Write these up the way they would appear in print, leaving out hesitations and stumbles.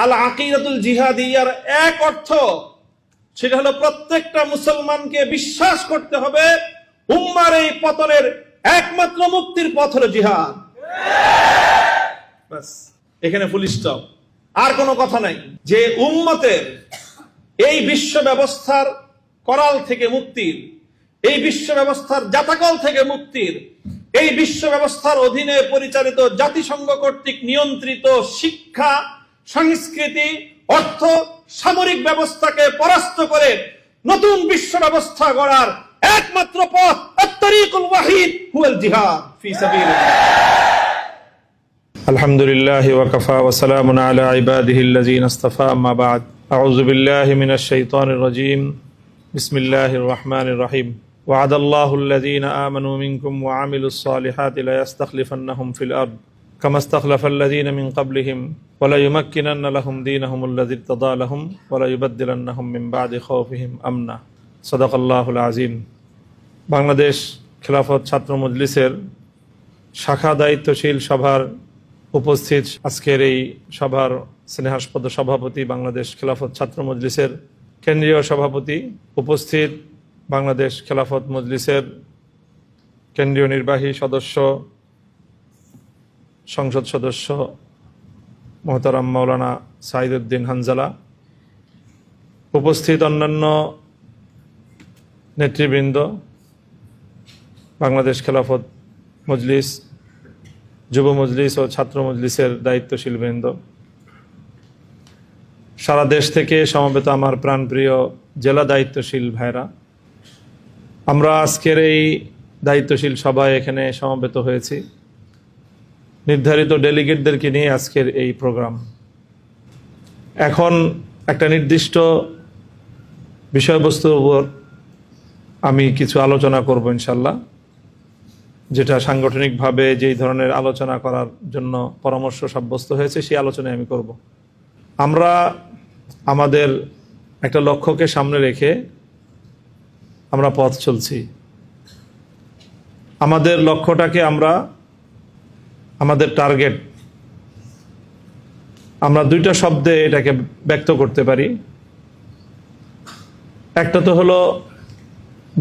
আল আকিদাতুল জিহাদিয়ার এক অর্থ, সেটা হলো প্রত্যেকটা মুসলমানকে বিশ্বাস করতে হবে উম্মার এই পতনের একমাত্র মুক্তির পথ হলো জিহাদ। বাস, এখানে ফুল স্টপ, আর কোনো কথা নাই। যে উম্মতের এই বিশ্ব ব্যবস্থার করাল থেকে মুক্তির, এই বিশ্ব ব্যবস্থার জাতাকল থেকে মুক্তির, এই বিশ্ব ব্যবস্থার অধীনে পরিচালিত জাতিসংঘ কর্তৃক নিয়ন্ত্রিত শিক্ষা, সংস্কৃতি, অর্থ, সামরিক ব্যবস্থাকে পরাস্ত করে নতুন বিশ্ব ব্যবস্থা গড়ার একমাত্র পথ আত-তারিকুল ওয়াহিদ হুয়াল জিহাদ ফি সাবিলিল্লাহ। আলহামদুলিল্লাহি ওয়া কাফা ওয়া সালামুন আলা ইবাদিহিল্লাযিনা ইসতাফা, আম্মা বা'দ। আউযু বিল্লাহি মিনাশ শাইতানির রাজীম। বিসমিল্লাহির রাহমানির রহিম। ওয়া'দাল্লাহুল্লাযিনা আমানু মিনকুম ওয়া আমিলুস সালিহাতি লা ইস্তাখলিফান্নাহুম ফিল আরদ কামা ইস্তাখলাফাল্লাযিনা মিন ক্বাবলিহিম ওয়া লা ইউমাক্কিনান্না লাহুম দীনাহুমুল্লাযী ইরতাদা লাহুম ওয়া লা ইউবাদদিলান্নাহুম মিন বা'দি খাউফিহিম আমনা। সাদাকাল্লাহুল আযীম। বাংলাদেশ খেলাফত ছাত্র মজলিসের শাখা দায়িত্বশীল সভার উপস্থিত আজকের এই সভার স্নেহাস্পদ সভাপতি, বাংলাদেশ খেলাফত ছাত্র মজলিসের কেন্দ্রীয় সভাপতি, উপস্থিত বাংলাদেশ খেলাফত মজলিসের কেন্দ্রীয় নির্বাহী সদস্য, সংসদ সদস্য মোহতারাম মাওলানা সাইদুদ্দিন হানজালা, উপস্থিত অন্যান্য নেতৃবৃন্দ, বাংলাদেশ খেলাফত মজলিস, যুব মজলিস ও ছাত্র মজলিসের দায়িত্বশীল বৃন্দ, সারা দেশ থেকে সমবেত আমার প্রাণপ্রিয় জেলা দায়িত্বশীল ভাইরা, আমরা আজকের এই দায়িত্বশীল সভায় এখানে সমবেত হয়েছি নির্ধারিত ডেলিগেটদেরকে নিয়ে আজকের এই প্রোগ্রাম। এখন একটা নির্দিষ্ট বিষয়বস্তুর উপর আমি কিছু আলোচনা করব ইনশাল্লাহ, যেটা সাংগঠনিকভাবে যেই ধরনের আলোচনা করার জন্য পরামর্শ সাব্যস্ত হয়েছে সেই আলোচনায় আমি করব। আমরা আমাদের একটা লক্ষ্যকে সামনে রেখে আমরা পথ চলছি। আমাদের লক্ষ্যটাকে আমরা, আমাদের টার্গেট, আমরা দুইটা শব্দে এটাকে ব্যক্ত করতে পারি। একটা তো হলো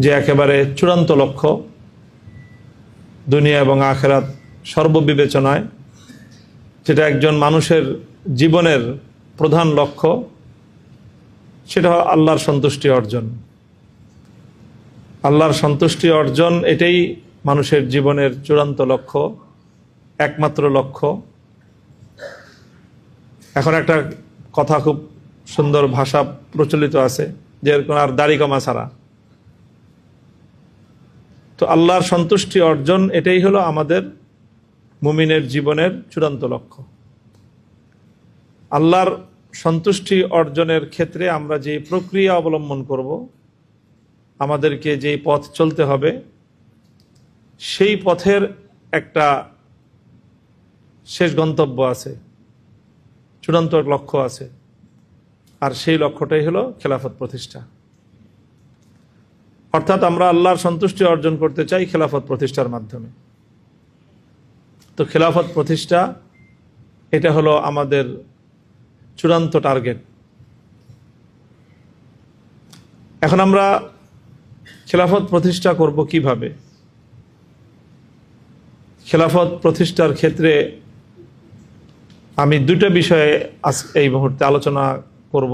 যে একেবারে চূড়ান্ত লক্ষ্য, দুনিয়া এবং আখিরাত সর্ববিবেচনায় যেটা একজন মানুষের জীবনের প্রধান লক্ষ্য, সেটা আল্লাহর সন্তুষ্টি অর্জন। আল্লাহর সন্তুষ্টি অর্জন এটাই মানুষের জীবনের চূড়ান্ত লক্ষ্য, একমাত্র লক্ষ্য। এখন একটা কথা খুব সুন্দর ভাষা প্রচলিত আছে, যে এরকম আর দাড়ি কমা ছাড়া। তো আল্লাহর সন্তুষ্টি অর্জন এটাই হলো আমাদের মুমিনের জীবনের চূড়ান্ত লক্ষ্য। আল্লাহর সন্তুষ্টি অর্জনের ক্ষেত্রে আমরা যে প্রক্রিয়া অবলম্বন করব, আমাদেরকে যেই পথ চলতে হবে, সেই পথের একটা শেষ গন্তব্য আছে, চূড়ান্ত লক্ষ্য আছে, আর সেই লক্ষ্যটাই হলো খেলাফত প্রতিষ্ঠা। অর্থাৎ আমরা আল্লাহর সন্তুষ্টি অর্জন করতে চাই খেলাফত প্রতিষ্ঠার মাধ্যমে। তো খেলাফত প্রতিষ্ঠা এটা হলো আমাদের চূড়ান্ত টার্গেট। এখন আমরা খেলাফত প্রতিষ্ঠা করব কিভাবে? খেলাফত প্রতিষ্ঠার ক্ষেত্রে আমি দুটো বিষয়ে আজ এই মুহূর্তে আলোচনা করব।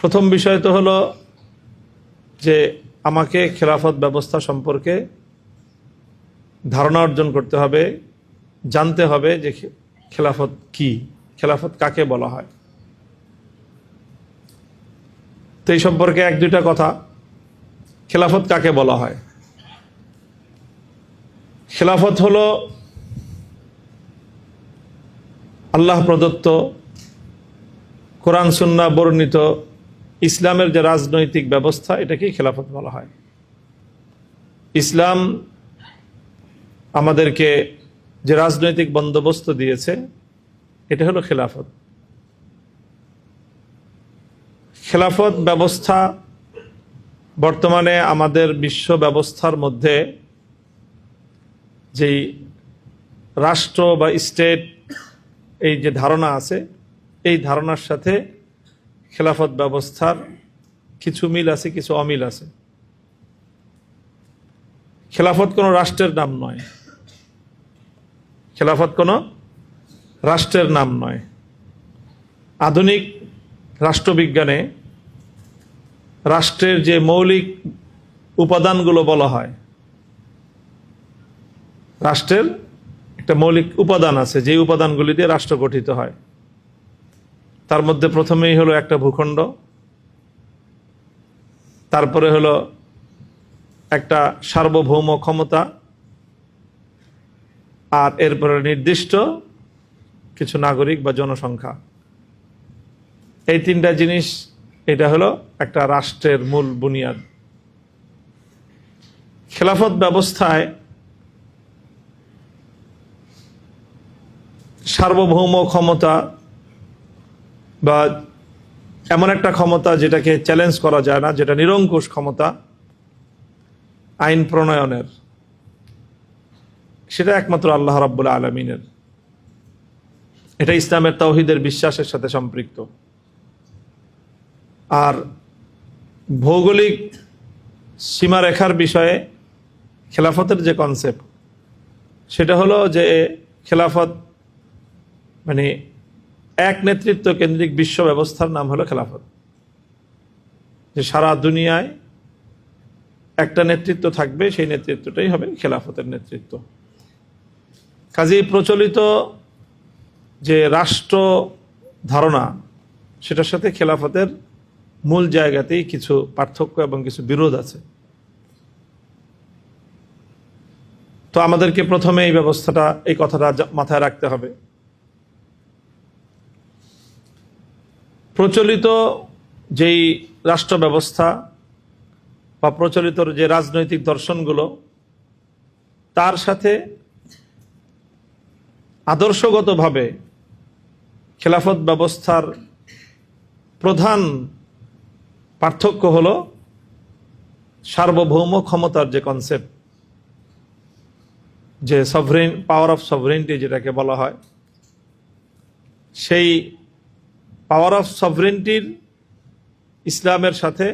প্রথম বিষয় তো হলো যে আমাকে খেলাফত ব্যবস্থা সম্পর্কে ধারণা অর্জন করতে হবে, জানতে হবে যে খেলাফত কি, খেলাফত কাকে বলা হয়। তো এই সম্পর্কে এক দুইটা কথা। খেলাফত কাকে বলা হয়? খেলাফত হলো আল্লাহ প্রদত্ত, কোরআন সুন্নাহ বর্ণিত ইসলামের যে রাজনৈতিক ব্যবস্থা, এটাকেই খেলাফত বলা হয়। ইসলাম আমাদেরকে যে রাজনৈতিক বন্দোবস্ত দিয়েছে, এটা হলো খেলাফত। খেলাফত ব্যবস্থা বর্তমানে আমাদের বিশ্ব ব্যবস্থার মধ্যে যেই রাষ্ট্র বা স্টেট, এই যে ধারণা আছে, এই ধারণার সাথে খেলাফত ব্যবস্থার কিছু মিল আছে, কিছু অমিল আছে। খেলাফত কোনো রাষ্ট্রের নাম নয়, খেলাফত কোনো রাষ্ট্রের নাম নয়। আধুনিক রাষ্ট্রবিজ্ঞানে রাষ্ট্রের যে মৌলিক উপাদানগুলো বলা হয়, রাষ্ট্রের একটা মৌলিক উপাদান আছে, যে উপাদানগুলি দিয়ে রাষ্ট্র গঠিত হয়। তার মধ্যে প্রথমেই হলো একটা ভূখণ্ড, তারপরে হলো একটা সার্বভৌম ক্ষমতা, আর এরপরে নির্দিষ্ট কিছু নাগরিক বা জনসংখ্যা। এই তিনটা জিনিস, এটা হলো একটা রাষ্ট্রের মূল বুনিয়াদ। খেলাফত ব্যবস্থায় সার্বভৌম ক্ষমতা বা এমন একটা ক্ষমতা যেটাকে চ্যালেঞ্জ করা যায় না, যেটা নিরঙ্কুশ ক্ষমতা আইন প্রণয়নের, সেটা একমাত্র আল্লাহ রাব্বুল আলামিনের। এটা ইসলামের তাওহীদের বিশ্বাসের সাথে সম্পৃক্ত। আর ভৌগোলিক সীমারেখার বিষয়ে খেলাফতের যে কনসেপ্ট, সেটা হলো যে খেলাফত মানে এক নেতৃত্ব কেন্দ্রিক বিশ্ব ব্যবস্থার নাম হলো খেলাফত। যে সারা দুনিয়ায় একটা নেতৃত্ব থাকবে, সেই নেতৃত্বটাই হবে খেলাফতের নেতৃত্ব। কাজেই প্রচলিত যে রাষ্ট্র ধারণা, সেটার সাথে খেলাফতের মূল জায়গাতেই কিছু পার্থক্য এবং কিছু বিরোধ আছে। তো আমাদেরকে প্রথমে এই ব্যবস্থাটা, এই কথাটা মাথায় রাখতে হবে। প্রচলিত যেই রাষ্ট্র ব্যবস্থা বা প্রচলিত যে রাজনৈতিক দর্শনগুলো, তার সাথে আদর্শগতভাবে খেলাফত ব্যবস্থার প্রধান পার্থক্য হলো সার্বভৌম ক্ষমতার যে কনসেপ্ট, যে সভরেন পাওয়ার অফ সভরেনিটি যেটাকে বলা হয়, সেই পাওয়ার অফ সভরেনিটির ইসলামের সাথে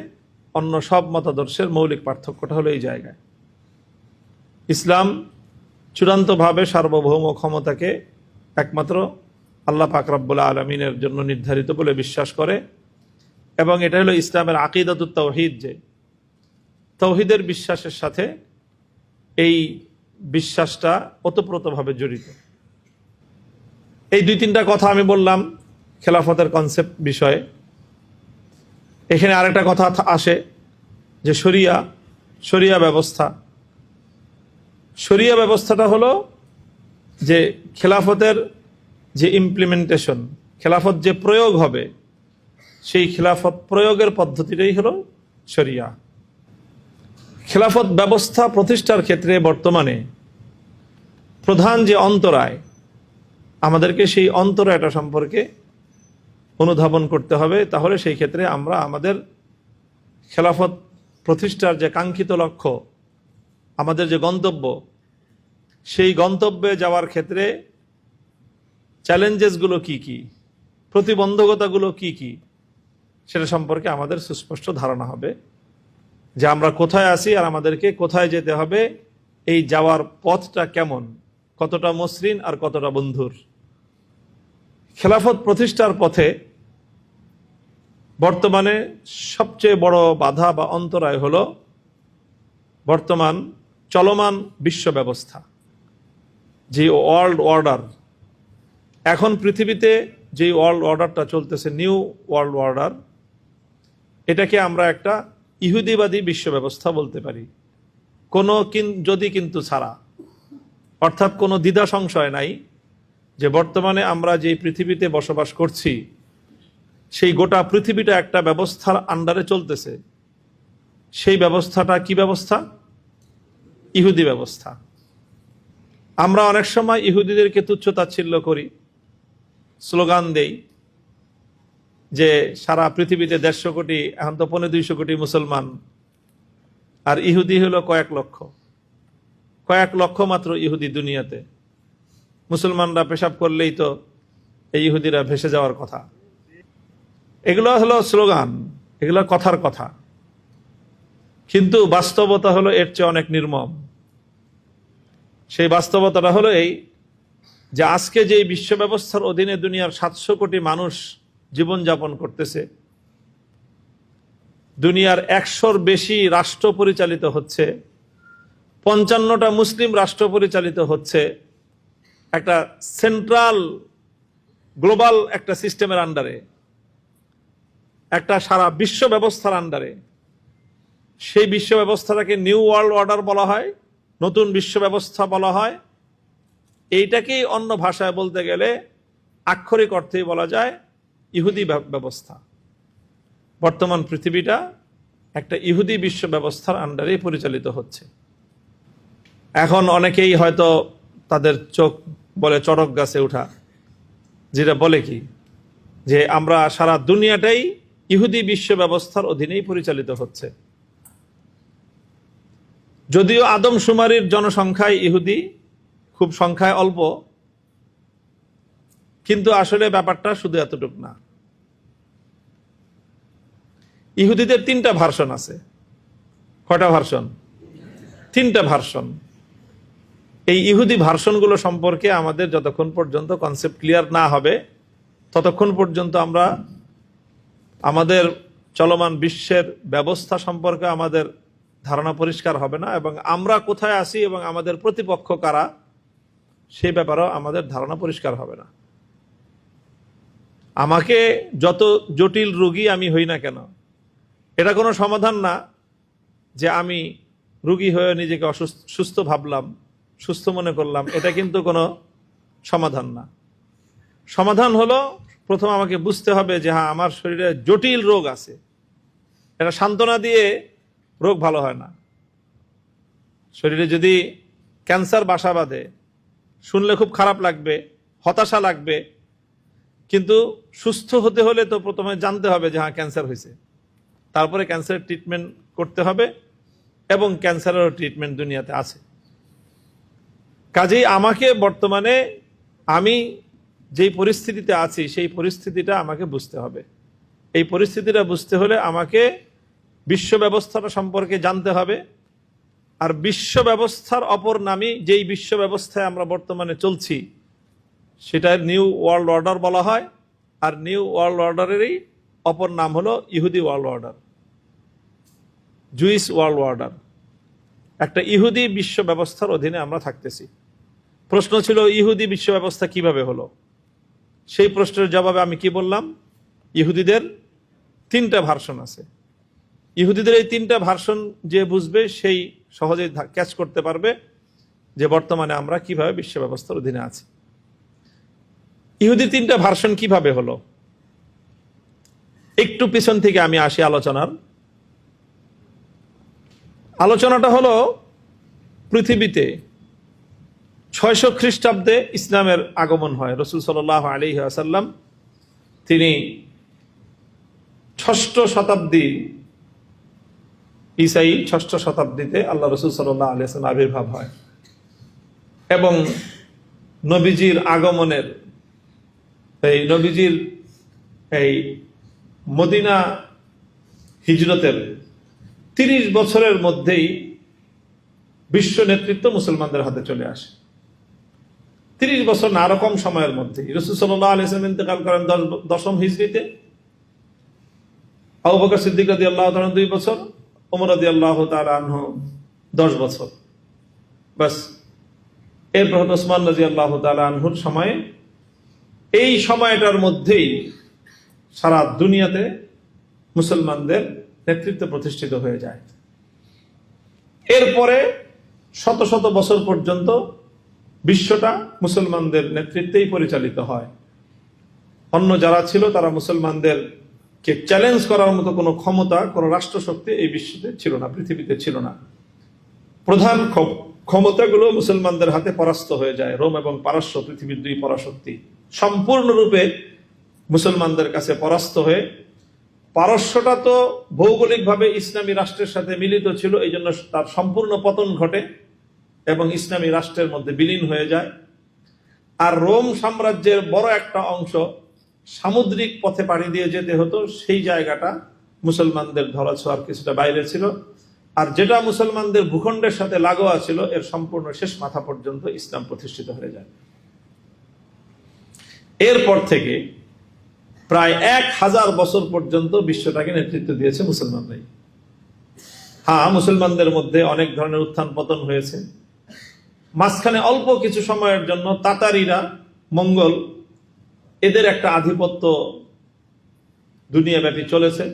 অন্য সব মতাদর্শের মৌলিক পার্থক্যটা হলো এই জায়গায়। ইসলাম চূড়ান্তভাবে সার্বভৌম ক্ষমতাকে একমাত্র আল্লাহ পাক রব্বুল আলামিনের জন্য নির্ধারিত বলে বিশ্বাস করে, এবং এটা হলো ইসলামের আকীদাতুত তাওহীদ, যে তাওহীদের বিশ্বাসের সাথে এই বিশ্বাসটা ওতপ্রোতভাবে জড়িত। এই দুই তিনটা কথা আমি বললাম খেলাফতের কনসেপ্ট বিষয়ে। এখানে আরেকটা কথা আসে যে শরিয়া ব্যবস্থা। শরিয়া ব্যবস্থাটা হলো যে খেলাফতের যে ইমপ্লিমেন্টেশন, খেলাফত যে প্রয়োগ হবে, সেই খেলাফত প্রয়োগের পদ্ধতিটাই হলো শরিয়া। খেলাফত ব্যবস্থা প্রতিষ্ঠার ক্ষেত্রে বর্তমানে প্রধান যে অন্তরায়, আমাদেরকে সেই অন্তরায়টা সম্পর্কে অনুধাবন করতে হবে। তাহলে সেই ক্ষেত্রে আমরা আমাদের খেলাফত প্রতিষ্ঠার যে কাঙ্ক্ষিত লক্ষ্য, আমাদের যে গন্তব্য, সেই গন্তব্যে যাওয়ার ক্ষেত্রে চ্যালেঞ্জেসগুলো কি কি, প্রতিবন্ধকতাগুলো কি কি, সেটা সম্পর্কে আমাদের সুস্পষ্ট ধারণা হবে যে আমরা কোথায় আছি আর আমাদেরকে কোথায় যেতে হবে, এই যাওয়ার পথটা কেমন, কতটা মসৃণ আর কতটা বন্ধুর। খেলাফত প্রতিষ্ঠার পথে বর্তমানে সবচেয়ে বড় বাধা বা অন্তরায় হলো বর্তমান চলমান বিশ্ব ব্যবস্থা, যে ওয়ার্ল্ড অর্ডার। এখন পৃথিবীতে যে ওয়ার্ল্ড অর্ডারটা চলতেছে, নিউ ওয়ার্ল্ড অর্ডার, এটাকে আমরা একটা ইহুদিবাদী বিশ্ব ব্যবস্থা বলতে পারি, কোনো যদি কিন্তু ছাড়া। অর্থাৎ কোনো দ্বিধা সংশয় নাই যে বর্তমানে আমরা যে পৃথিবীতে বসবাস করছি, সেই গোটা পৃথিবীটা একটা ব্যবস্থার আন্ডারে চলতেছে। সেই ব্যবস্থাটা কি ব্যবস্থা? ইহুদি ব্যবস্থা। আমরা অনেক সময় ইহুদিদেরকে তুচ্ছ তাচ্ছিল্য করি, স্লোগান দেই যে সারা পৃথিবীতে 150 কোটি, এখন তো 250 কোটি মুসলমান, আর ইহুদি হলো কয়েক লক্ষ মাত্র ইহুদি দুনিয়াতে। মুসলমানরা পেশাব করলেই তো এই ইহুদিরা ভেসে যাওয়ার কথা। এগুলো হলো স্লোগান, এগুলো কথার কথা, কিন্তু বাস্তবতা হলো এর চেয়ে অনেক নির্মম। সেই বাস্তবতাটা হলো এই যে আজকে যে বিশ্ব ব্যবস্থার অধীনে দুনিয়ার 700 কোটি মানুষ জীবনযাপন করতেছে, দুনিয়ার 100-র বেশি রাষ্ট্র পরিচালিত হচ্ছে, 55টা মুসলিম রাষ্ট্র পরিচালিত হচ্ছে একটা সেন্ট্রাল গ্লোবাল একটা সিস্টেমের আন্ডারে, একটা সারা বিশ্ব ব্যবস্থার আন্ডারে। সেই বিশ্ব ব্যবস্থাটাকে নিউ ওয়ার্ল্ড অর্ডার বলা হয়, নতুন বিশ্ব ব্যবস্থা বলা হয়। এইটাকেই অন্য ভাষায় বলতে গেলে আক্ষরিক অর্থেই বলা যায় ইহুদি ব্যবস্থা। বর্তমান পৃথিবীটা একটা ইহুদি বিশ্ব ব্যবস্থার আন্ডারে পরিচালিত হচ্ছে। এখন অনেকেই হয়তো তাদের চোখ বলে চড়ক গাছে ওঠা, যেটা বলে কি যে আমরা সারা দুনিয়াটাই ইহুদি বিশ্ব ব্যবস্থার অধীনেই পরিচালিত হচ্ছে। যদিও আদমশুমারির জনসংখ্যায় ইহুদি খুব সংখ্যায় অল্প, কিন্তু আসলে ব্যাপারটা শুধু এতটুকু না। ইহুদিদের 3টা ভার্সন আছে। কয়টা ভার্সন? 3টা ভার্সন। এই ইহুদি ভার্সনগুলো সম্পর্কে আমাদের যতক্ষণ পর্যন্ত কনসেপ্ট ক্লিয়ার না হবে ততক্ষণ পর্যন্ত আমরা আমাদের চলমান বিশ্বের ব্যবস্থা সম্পর্কে আমাদের ধারণা পরিষ্কার হবে না, এবং আমরা কোথায় আছি এবং আমাদের প্রতিপক্ষ কারা সেই ব্যাপারেও আমাদের ধারণা পরিষ্কার হবে না। আমাকে যত জটিল রোগী আমি হই না কেন, এটা কোনো সমাধান না যে আমি রোগী হয়ে নিজেকে সুস্থ ভাবলাম, সুস্থ মনে করলাম, এটা কিন্তু কোনো সমাধান না। সমাধান হলো প্রথম আমাকে বুঝতে হবে যে হ্যাঁ, আমার শরীরে জটিল রোগ আছে। এটা সান্ত্বনা দিয়ে রোগ ভালো হয় না। শরীরে যদি ক্যান্সার বাসা বাঁধে, শুনলে খুব খারাপ লাগবে, হতাশা লাগবে, কিন্তু সুস্থ হতে হলে তো প্রথমে জানতে হবে যে হ্যাঁ, ক্যান্সার হয়েছে, তারপরে ক্যান্সারের ট্রিটমেন্ট করতে হবে, এবং ক্যান্সারেরও ট্রিটমেন্ট দুনিয়াতে আছে। কাজেই আমাকে বর্তমানে আমি যেই পরিস্থিতিতে আছি সেই পরিস্থিতিটা আমাকে বুঝতে হবে। এই পরিস্থিতিটা বুঝতে হলে আমাকে বিশ্ব ব্যবস্থাটা সম্পর্কে জানতে হবে। আর বিশ্ব ব্যবস্থার অপর নামই, যেই বিশ্ব ব্যবস্থায় আমরা বর্তমানে চলছি সেটা নিউ ওয়ার্ল্ড অর্ডার বলা হয়। আর নিউ ওয়ার্ল্ড অর্ডারেরই অপর নাম হলো ইহুদি world order, juice world order. একটা ইহুদি বিশ্ব ব্যবস্থার অধীনে আমরা থাকতেছি। প্রশ্ন ছিল ইহুদি বিশ্ব ব্যবস্থা কিভাবে হলো? সেই প্রশ্নের জবাবে আমি কি বললাম? ইহুদিদের 3টা ভার্সন আছে। ইহুদিদের এই 3টা ভার্সন যে বুঝবে সেই সহজেই ক্যাচ করতে পারবে যে বর্তমানে আমরা কিভাবে বিশ্ব ব্যবস্থার অধীনে আছি। ইহুদি 3টা ভার্সন কিভাবে হলো, একটু পিছন থেকে আমি আসি আলোচনাটা হলো পৃথিবীতে 600 খ্রিস্টাব্দে ইসলামের আগমন হয়। রাসূল সাল্লাল্লাহু আলাইহি ওয়াসাল্লাম তিনি 6ষ্ঠ শতাব্দী, ঈসাই 6ষ্ঠ শতাব্দীতে আল্লাহ রাসূল সাল্লাল্লাহু আলাইহি ওয়াসাল্লাম আবির্ভাব হয়, এবং নবীজির আগমনের নবীজির এই মদিনা হিজরতের 30 বছরের মধ্যেই বিশ্ব নেতৃত্ব মুসলমানদের হাতে চলে আসে। 30 বছর না, আরো কম সময়ের মধ্যেই। রাসূল সাল্লাল্লাহু আলাইহি ওয়াসাল্লাম ইন্তেকাল করেন 10ম হিজরিতে। আবু বকর সিদ্দিক রাদিয়াল্লাহু তাআলা 2 বছর, ওমর রাদিয়াল্লাহু তাআলা আনহু 10 বছর, বাস। এরপর ওসমান রাদিয়াল্লাহু তাআলা আনহুর সময়ে, এই সময়টার মধ্যেই সারা দুনিয়াতে মুসলমানদের নেতৃত্ব প্রতিষ্ঠিত হয়ে যায়। এরপরে শত শত বছর পর্যন্ত বিশ্বটা মুসলমানদের নেতৃত্বেই পরিচালিত হয়। অন্য যারা ছিল তারা মুসলমানদেরকে চ্যালেঞ্জ করার মতো কোনো ক্ষমতা, কোনো রাষ্ট্রশক্তি এই বিশ্বতে ছিল না, পৃথিবীতে ছিল না। প্রধান ক্ষমতাগুলো মুসলমানদের হাতে পরাস্ত হয়ে যায়। রোম এবং পারস্য, পৃথিবীর 2 পরাশক্তি সম্পূর্ণরূপে মুসলমানদের কাছে পরাস্ত হয়ে, পারস্যটা তো ভৌগোলিকভাবে ইসলামী রাষ্ট্রের সাথে মিলিত ছিল, এই জন্য তার সম্পূর্ণ পতন ঘটে এবং ইসলামী রাষ্ট্রের মধ্যে বিলীন হয়ে যায়। আর রোম সাম্রাজ্যের বড় একটা অংশ সামুদ্রিক পথে পাড়ি দিয়ে যেতে হতো, সেই জায়গাটা মুসলমানদের ধরাছোঁয়ার কিছুটা বাইরে ছিল। আর যেটা মুসলমানদের ভূখণ্ডের সাথে লাগোয়া ছিল, এর সম্পূর্ণ শেষ মাথা পর্যন্ত ইসলাম প্রতিষ্ঠিত হয়ে যায়। এরপর থেকে প্রায় 1000 বছর পর্যন্ত বিশ্বটাকে নেতৃত্ব দিয়েছে মুসলমানরাই। হ্যাঁ, মুসলমানদের মধ্যে অনেক ধরনের উত্থান পতন হয়েছে। মাঝখানে অল্প কিছু সময়ের জন্য তাতারিরা, মঙ্গল, এদের একটা আধিপত্য দুনিয়াব্যাপী চলেছে।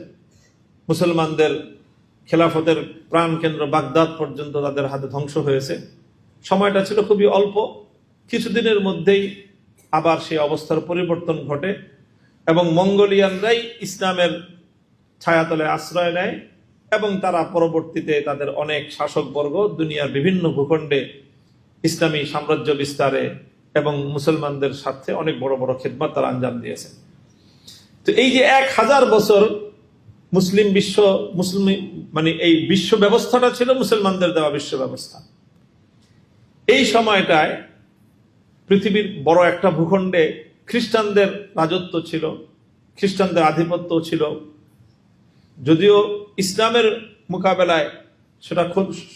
মুসলমানদের খেলাফতের প্রাণ কেন্দ্র বাগদাদ পর্যন্ত তাদের হাতে ধ্বংস হয়েছে। সময়টা ছিল খুবই অল্প, কিছুদিনের মধ্যেই আবার সেই অবস্থার পরিবর্তন ঘটে এবং মঙ্গোলিয়ানরাই ইসলামের ছায়াতলে আশ্রয় নেয় এবং তারা পরবর্তীতে তাদের অনেক শাসকবর্গ দুনিয়ার বিভিন্ন ভূখণ্ডে ইসলামী সাম্রাজ্য বিস্তারে এবং মুসলমানদের স্বার্থে অনেক বড় বড় খেদমত তারা আঞ্জাম দিয়েছে। তো এই যে 1000 বছর মুসলিম বিশ্ব, মানে এই বিশ্ব ব্যবস্থাটা ছিল মুসলমানদের দেওয়া বিশ্ব ব্যবস্থা। এই সময়টায় পৃথিবীর বড় একটা ভূখণ্ডে খ্রিস্টানদের রাজত্ব ছিল, খ্রিস্টানদের আধিপত্য ছিল, যদিও ইসলামের মোকাবেলায় সেটা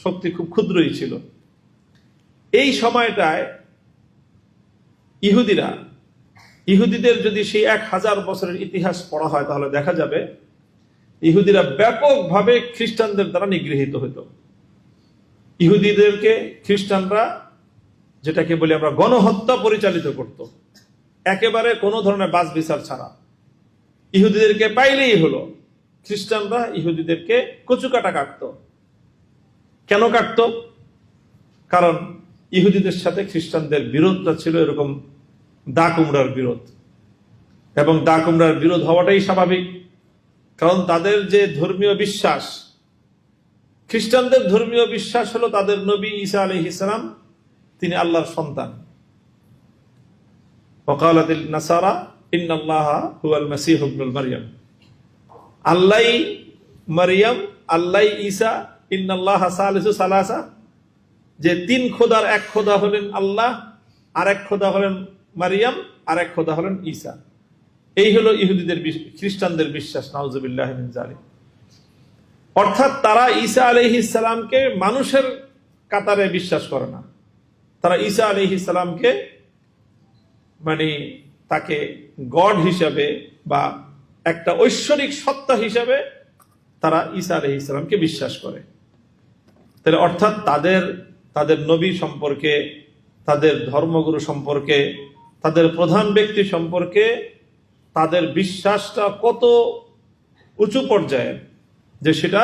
শক্তি খুব ক্ষুদ্রই ছিল। এই সময়টায় ইহুদিদের যদি সেই 1000 বছরের ইতিহাস পড়া হয়, তাহলে দেখা যাবে ইহুদিরা ব্যাপকভাবে খ্রিস্টানদের দ্বারা নিগৃহীত হতো। ইহুদিদেরকে খ্রিস্টানরা, যেটাকে বলি আমরা, গণহত্যা পরিচালিত করত, একেবারে কোনো ধরনের বাছ বিচার ছাড়া। ইহুদিদেরকে পাইলেই হলো খ্রিস্টানরা ইহুদিদেরকে কচুকাটা কাটত। কেন কাটত? কারণ ইহুদিদের সাথে খ্রিস্টানদের বিরোধটা ছিল এরকম দা কুমড়ার বিরোধ, এবং দা কুমড়ার বিরোধ হওয়াটাই স্বাভাবিক। কারণ তাদের যে ধর্মীয় বিশ্বাস, খ্রিস্টানদের ধর্মীয় বিশ্বাস হলো তাদের নবী ঈসা আলাইহিস সালাম তিনি আল্লাহর সন্তান। ওয়াকালাতিন নাসারা ইন্নাল্লাহা হুয়াল মাসীহু ইবনুল মারইয়াম, আল্লাহই মারইয়াম, আল্লাহই ঈসা, ইন্নাল্লাহা সালিসু সালাসা, যে 3 খোদার 1 খোদা হলেন আল্লাহ, আর 1 খোদা হলেন মারইয়াম, আর 1 খোদা হলেন ঈসা। এই হলো ইহুদিদের, খ্রিস্টানদের বিশ্বাস। নাউযুবিল্লাহি মিন যালিক। অর্থাৎ তারা ঈসা আলাইহিস সালামকে মানুষের কাতারে বিশ্বাস করে না। তারা ঈসা আলাইহিস সালামকে মানে তাকে গড হিসাবে বা একটা ঐশ্বরিক সত্তা হিসাবে তারা ঈসা আলাইহিস সালামকে বিশ্বাস করে। তাহলে অর্থাৎ তাদের নবী সম্পর্কে, তাদের ধর্মগুরু সম্পর্কে, তাদের প্রধান ব্যক্তি সম্পর্কে তাদের বিশ্বাসটা কত উঁচু পর্যায়ের, যে সেটা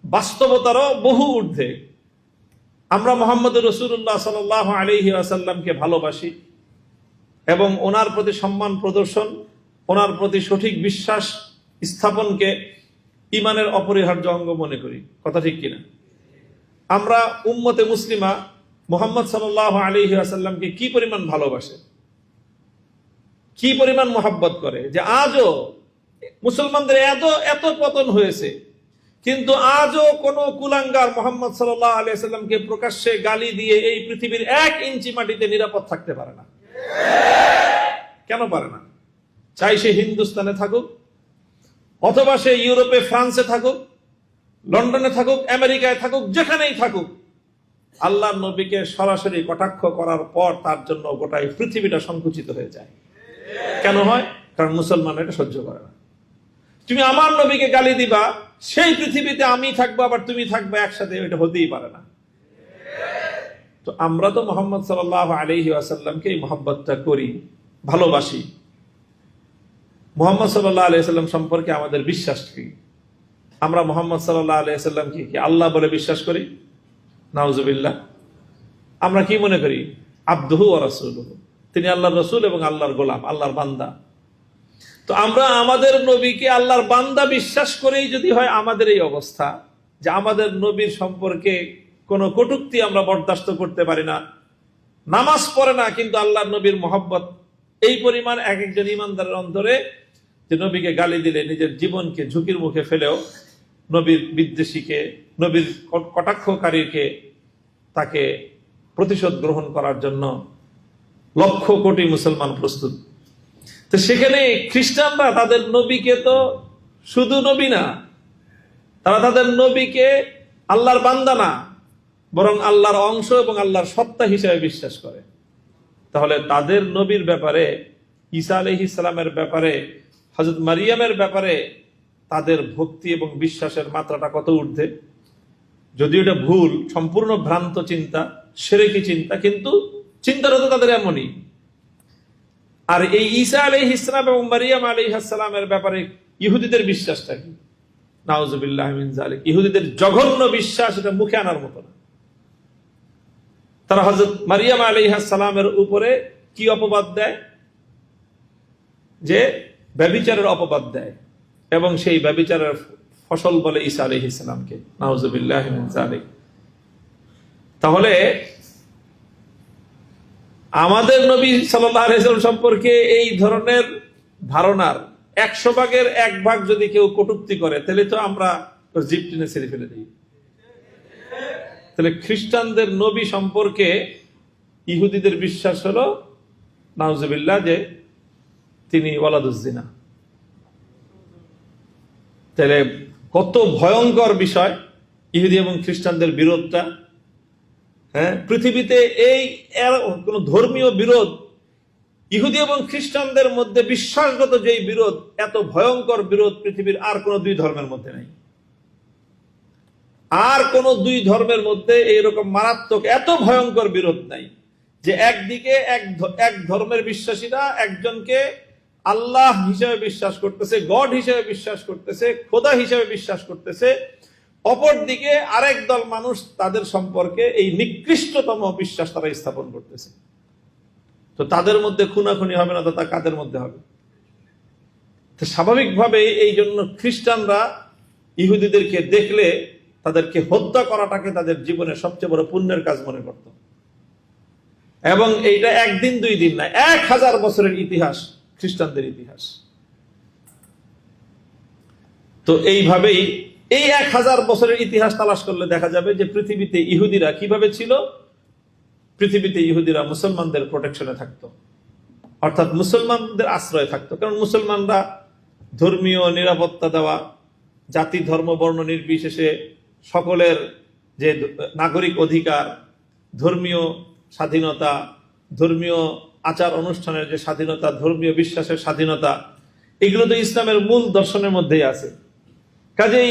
বাস্তবতারও বহু ঊর্ধ্বে। আমরা মুহাম্মদ রাসূলুল্লাহ সাল্লাল্লাহু আলাইহি ওয়াসাল্লামকে ভালোবাসি এবং ওনার প্রতি সম্মান প্রদর্শন, ওনার প্রতি সঠিক বিশ্বাস স্থাপনকে ঈমানের অপরিহার্য অঙ্গ মনে করি। কথা ঠিক কিনা? আমরা উম্মতে মুসলিমা মুহাম্মদ সাল্লাল্লাহু আলাইহি ওয়াসাল্লামকে কি পরিমাণ ভালোবাসে, কি পরিমাণ মোহাব্বত করে, যে আজও মুসলমানদের এত পতন হয়েছে, কিন্তু আজও কোন কুলাঙ্গার মুহাম্মদ সাল্লাল্লাহু আলাইহি ওয়াসাল্লামকে প্রকাশ্যে গালি দিয়ে এই পৃথিবীর 1 ইঞ্চি মাটিতে নিরাপদ থাকতে পারে না। কেন পারে না? চাই সে হিন্দুস্তানে থাকুক, অথবা সে ইউরোপে, ফ্রান্সে থাকুক, লন্ডনে থাকুক, আমেরিকায় থাকুক, যেখানেই থাকুক, আল্লাহর নবীকে সরাসরি কটাক্ষ করার পর তার জন্য গোটাই পৃথিবীটা সংকুচিত হয়ে যায়। কেন হয়? কারণ মুসলমান এটা সহ্য করে না। তুমি আমার নবীকে গালি দিবা, সেই পৃথিবীতে আমি থাকবো আবার তুমি থাকবে একসাথে, এটা হতেই পারে না। তো আমরা তো মুহাম্মদ সাল্লাল্লাহু আলাইহি ওয়াসাল্লামকে এই মহব্বতটা করি, ভালোবাসি। মুহাম্মদ সাল্লাল্লাহু আলাইহি ওয়াসাল্লাম সম্পর্কে আমাদের বিশ্বাস কি? আমরা মুহাম্মদ সাল্লাল্লাহু আলাইহি ওয়াসাল্লামকে কি আল্লাহ বলে বিশ্বাস করি? নাউযুবিল্লাহ। আমরা কি মনে করি? আবদুহু ওয়া রাসূলুহু, তিনি আল্লাহর রাসূল এবং আল্লাহর গোলাম, আল্লাহর বান্দা। তো আমরা আমাদের নবীকে আল্লাহর বান্দা বিশ্বাস করেই যদি হয় আমাদের এই অবস্থা, যে আমাদের নবীর সম্পর্কে কোনো কটূক্তি আমরা বরদাস্ত করতে পারি না, নামাজ পড়ে না কিন্তু আল্লাহর নবীর মহব্বত এই পরিমাণ এক একজন ইমানদারের অন্তরে, যে নবীকে গালি দিলে নিজের জীবনকে ঝুঁকির মুখে ফেলেও নবীর বিদ্বেষীকে, নবীর কটাক্ষকারীকে, তাকে প্রতিশোধ গ্রহণ করার জন্য লক্ষ কোটি মুসলমান প্রস্তুত। তো সেখানে খ্রিস্টানরা তাদের নবীকে তো শুধু নবী না, তারা তাদের নবীকে আল্লাহর বান্দা না, বরং আল্লাহর অংশ এবং আল্লাহর সত্তা হিসেবে বিশ্বাস করে। তাহলে তাদের নবীর ব্যাপারে, ঈসা আলাইহিস সালামের ব্যাপারে, হযরত মারিয়ামের ব্যাপারে তাদের ভক্তি এবং বিশ্বাসের মাত্রাটা কত ঊর্ধ্বে। যদিও এটা ভুল, সম্পূর্ণ ভ্রান্ত চিন্তা, শিরকি চিন্তা, কিন্তু চিন্তাটা তো তাদের এমনই। আর এই ঈসা আলাইহিস সালাম এবং মারিয়াম আলাইহিস সালামের ব্যাপারে ইহুদিদের বিশ্বাসটা কি? নাউযুবিল্লাহি মিন যালিক। ইহুদিদের জঘন্য বিশ্বাস, এটা মুখে আনার মতো না। তারা হযরত মারিয়াম আলাইহিস সালামের উপরে কি অপবাদ দেয়? যে ব্যভিচারের অপবাদ দেয়, এবং সেই ব্যভিচারের ফসল বলে ঈসা আলাইহিস সালামকে। নাউযুবিল্লাহি মিন যালিক। তাহলে আমাদের নবী সাল্লাল্লাহু আলাইহি ওয়াসাল্লাম সম্পর্কে এই ধরনের ধারণার 100 ভাগের 1 ভাগ যদি কেউ কটূক্তি করে, তাহলে তো আমরা জিভ টেনে ছেড়ে ফেলে দিই। তাহলে খ্রিস্টানদের নবী সম্পর্কে ইহুদিদের বিশ্বাস হলো নাউজুবিল্লাহ যে তিনি ওয়ালাদুজ্জিনা। তাহলে কত ভয়ঙ্কর বিষয় ইহুদি এবং খ্রিস্টানদের বিরোধটা। হ্যাঁ, পৃথিবীতে এই কোন ধর্মীয় বিরোধ, ইহুদি এবং খ্রিস্টানদের মধ্যে বিশ্বাসগত যেই বিরোধ, এত ভয়ঙ্কর বিরোধ পৃথিবীর আর কোন দুই ধর্মের মধ্যে নাই। আর কোন দুই ধর্মের মধ্যে এইরকম মারাত্মক এত ভয়ঙ্কর বিরোধ নাই যে একদিকে এক ধর্মের বিশ্বাসীরা একজনকে আল্লাহ হিসেবে বিশ্বাস করতেছে, গড হিসেবে বিশ্বাস করতেছে, খোদা হিসেবে বিশ্বাস করতেছে, অপরদিকে আরেক দল মানুষ তাদের সম্পর্কে এই নিকৃষ্টতম বিশ্বাস তারা স্থাপন করতেছে। তো তাদের মধ্যে খুনাখুনি হবে না, তো তা কাদের মধ্যে হবে? তো স্বাভাবিকভাবে এই জন্য খ্রিস্টানরা ইহুদিদেরকে দেখলে তাদেরকে হত্যা করাটাকে তাদের জীবনের সবচেয়ে বড় পুণ্যের কাজ মনে করত। এবং এইটা একদিন দুই দিন না, 1000 বছরের ইতিহাস খ্রিস্টানদের ইতিহাস। তো এইভাবেই এই 1000 বছরের ইতিহাস তালাশ করলে দেখা যাবে যে পৃথিবীতে ইহুদিরা কিভাবে ছিল। পৃথিবীতে ইহুদিরা মুসলমানদের প্রোটেকশনে থাকতো, অর্থাৎ মুসলমানদের আশ্রয়ে থাকতো। কারণ মুসলমানরা ধর্মীয় নিরাপত্তা দেওয়া, জাতি ধর্ম বর্ণ নির্বিশেষে সকলের যে নাগরিক অধিকার, ধর্মীয় স্বাধীনতা, ধর্মীয় আচার অনুষ্ঠানের যে স্বাধীনতা, ধর্মীয় বিশ্বাসের স্বাধীনতা, এগুলো তো ইসলামের মূল দর্শনের মধ্যেই আছে। কাজেই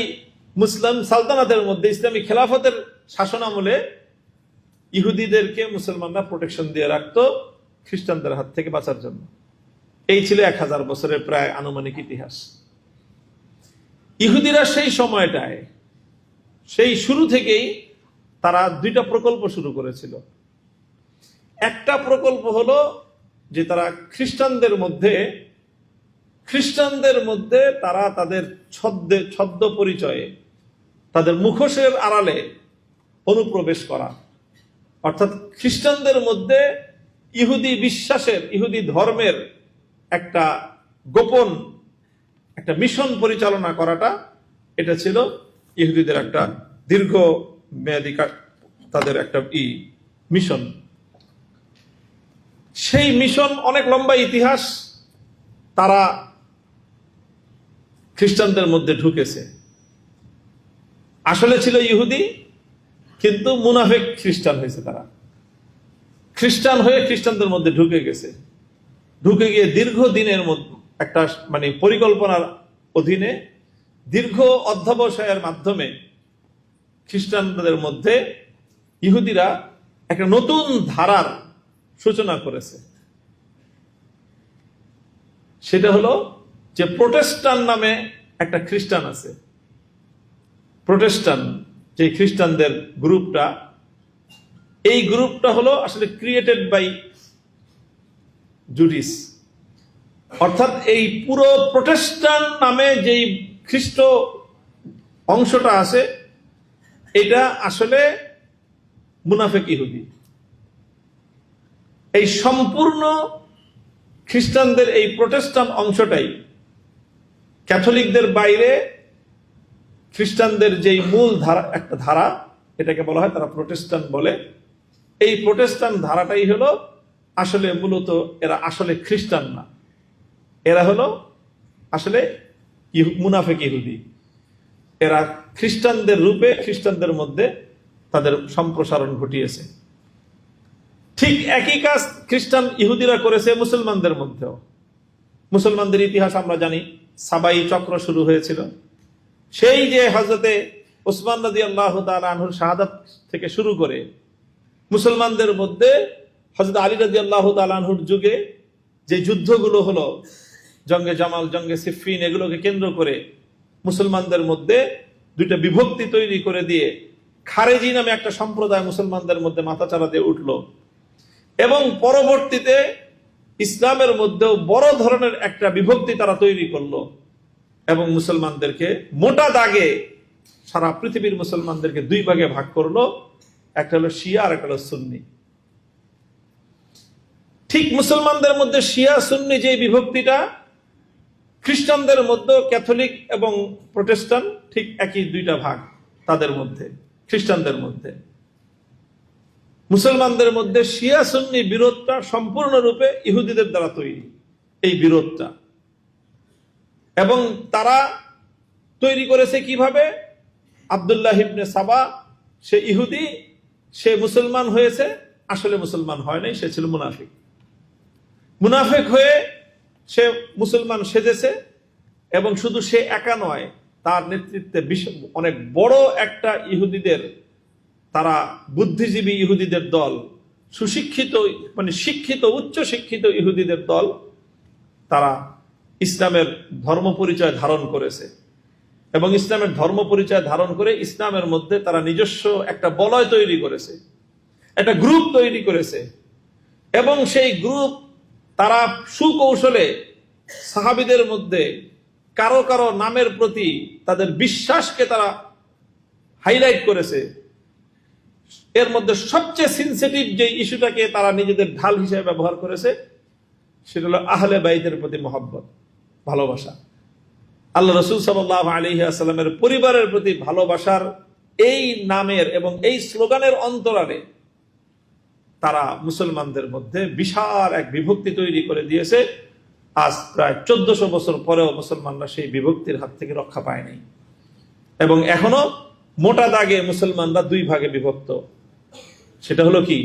মুসলিম সালতানাতের মধ্যে, ইসলামী খেলাফতের শাসনামলে ইহুদিদেরকে মুসলমানরা প্রোটেকশন দিয়ে রাখতো খ্রিস্টানদের হাত থেকে বাঁচার জন্য। এই ছিল 1000 বছরের প্রায় আনুমানিক ইতিহাস। ইহুদিরা সেই সময়টায়, সেই শুরু থেকেই তারা 2টা প্রকল্প শুরু করেছিল। একটা প্রকল্প হলো যে তারা খ্রিস্টানদের মধ্যে তারা তাদের ছদ্ম পরিচয়ে, তাদের মুখোশের আড়ালে অনুপ্রবেশ করা, অর্থাৎ খ্রিস্টানদের মধ্যে ইহুদি বিশ্বাসের, ইহুদি ধর্মের একটা গোপন একটা মিশন পরিচালনা করাটা, এটা ছিল ইহুদিদের একটা দীর্ঘ মেয়াদী তাদের একটা মিশন। সেই মিশন অনেক লম্বা ইতিহাস। তারা খ্রিস্টানদের মধ্যে ঢুকেছে, আসলে ছিল ইহুদি, কিন্তু মুনাফিক খ্রিস্টান হয়েছে। তারা খ্রিস্টান হয়ে খ্রিস্টানদের মধ্যে ঢুকে গেছে। ঢুকে গিয়ে দীর্ঘদিনের মধ্যে একটা পরিকল্পনার অধীনে দীর্ঘ অধ্যবসায়ের মাধ্যমে খ্রিস্টানদের মধ্যে ইহুদিরা একটা নতুন ধারার সূচনা করেছে। সেটা হলো যে প্রোটেস্টান্ট নামে একটা খ্রিস্টান আছে। প্রোটেস্টান্ট যে খ্রিস্টানদের গ্রুপটা, এই গ্রুপটা হলো আসলে ক্রিয়েটেড বাই জুডিস। অর্থাৎ এই পুরো প্রোটেস্টান্ট নামে যেই খ্রিস্ট অংশটা আছে, এটা আসলে মুনাফিক ইহুদি। এই সম্পূর্ণ খ্রিস্টানদের এই প্রোটেস্টান্ট অংশটাই ক্যাথলিকদের বাইরে খ্রিস্টানদের যেই মূল ধারা, একটা ধারা, এটাকে বলা হয়, তারা প্রোটেস্টান্ট বলে। এই প্রোটেস্টান্ট ধারাটাই হলো আসলে মূলত, এরা আসলে খ্রিস্টান না, এরা হলো আসলে মুনাফিক ইহুদি। এরা খ্রিস্টানদের রূপে খ্রিস্টানদের মধ্যে তাদের সম্প্রসারণ ঘটিয়েছে। ঠিক একই কাজ খ্রিস্টান ইহুদিরা করেছে মুসলমানদের মধ্যেও। মুসলমানদের ইতিহাস আমরা জানি, সাবাই চক্র শুরু হয়েছিল। সেই যে হযরতে ওসমান রাদিয়াল্লাহু তাআলা আনহুর শাহাদাত থেকে শুরু করে মুসলমানদের মধ্যে হযরত আলী রাদিয়াল্লাহু তাআলা আনহুর যুগে যে যুদ্ধগুলো হলো, জঙ্গে জামাল, জঙ্গে সিফফিন, এগুলোকে কেন্দ্র করে মুসলমানদের মধ্যে দুইটা বিভক্তি তৈরি করে দিয়ে খারেজি নামে একটা সম্প্রদায় মুসলমানদের মধ্যে মাথাচাড়া দিয়ে উঠলো, এবং পরবর্তীতে ইসলামের মধ্যেও বড় ধরনের একটা বিভক্তি তারা তৈরি করলো এবং মুসলমানদেরকে মোটা দাগে সারা পৃথিবীর মুসলমানদেরকে দুই ভাগে ভাগ করলো, একটা হলো শিয়া আর একটা হলো সুন্নি। ঠিক মুসলমানদের মধ্যে শিয়া সুন্নি যে বিভক্তিটা, খ্রিস্টানদের মধ্যে ক্যাথলিক এবং প্রোটেস্ট্যান্ট ঠিক একই দুইটা ভাগ তাদের মধ্যে। খ্রিস্টানদের মধ্যে মুসলমানদের মধ্যে শিয়া সুন্নি বিরোধটা সম্পূর্ণরূপে ইহুদিদের দ্বারা তৈরি, এই বিরোধটা। এবং তারা তৈরি করেছে কিভাবে? আব্দুল্লাহ ইবনে সাবা, সে ইহুদি, সে মুসলমান হয়েছে, আসলে মুসলমান হয় নাই, সে ছিল মুনাফিক। মুনাফিক হয়ে সে মুসলমান সেজেছে, এবং শুধু সে একা নয়, তার নেতৃত্বে অনেক বড় একটা ইহুদিদের, তারা বুদ্ধিজীবী ইহুদিদের দল, সুশিক্ষিত মানে শিক্ষিত উচ্চ শিক্ষিত ইহুদিদের দল, তারা ইসলামের ধর্ম পরিচয় ধারণ করেছে। এবং ইসলামের ধর্ম পরিচয় ধারণ করে ইসলামের মধ্যে তারা নিজস্ব একটা বলয় তৈরি করেছে, একটা গ্রুপ তৈরি করেছে। এবং সেই গ্রুপ তারা সুকৌশলে সাহাবীদের মধ্যে কারো কারো নামের প্রতি তাদের বিশ্বাসকে তারা হাইলাইট করেছে। এর মধ্যে সবচেয়ে সেনসিটিভ যে ইস্যুটাকে তারা নিজেদের ঢাল হিসেবে ব্যবহার করেছে, সেটা হলো আহলে বাইতের প্রতি মহব্বত, ভালোবাসা। আল্লাহ রাসূল সাল্লাল্লাহু আলাইহি ওয়াসাল্লামের পরিবারের প্রতি ভালোবাসার এই নামের এবং এই স্লোগানের অন্তরালে তারা মুসলমানদের মধ্যে বিশাল এক বিভক্তি তৈরি করে দিয়েছে। আজ প্রায় 1400 বছর পরেও মুসলমানরা সেই বিভক্তির হাত থেকে রক্ষা পায় নাই, এবং এখনো মোটা দাগে মুসলমানরা দুই ভাগে বিভক্ত। সেটা হলো কি?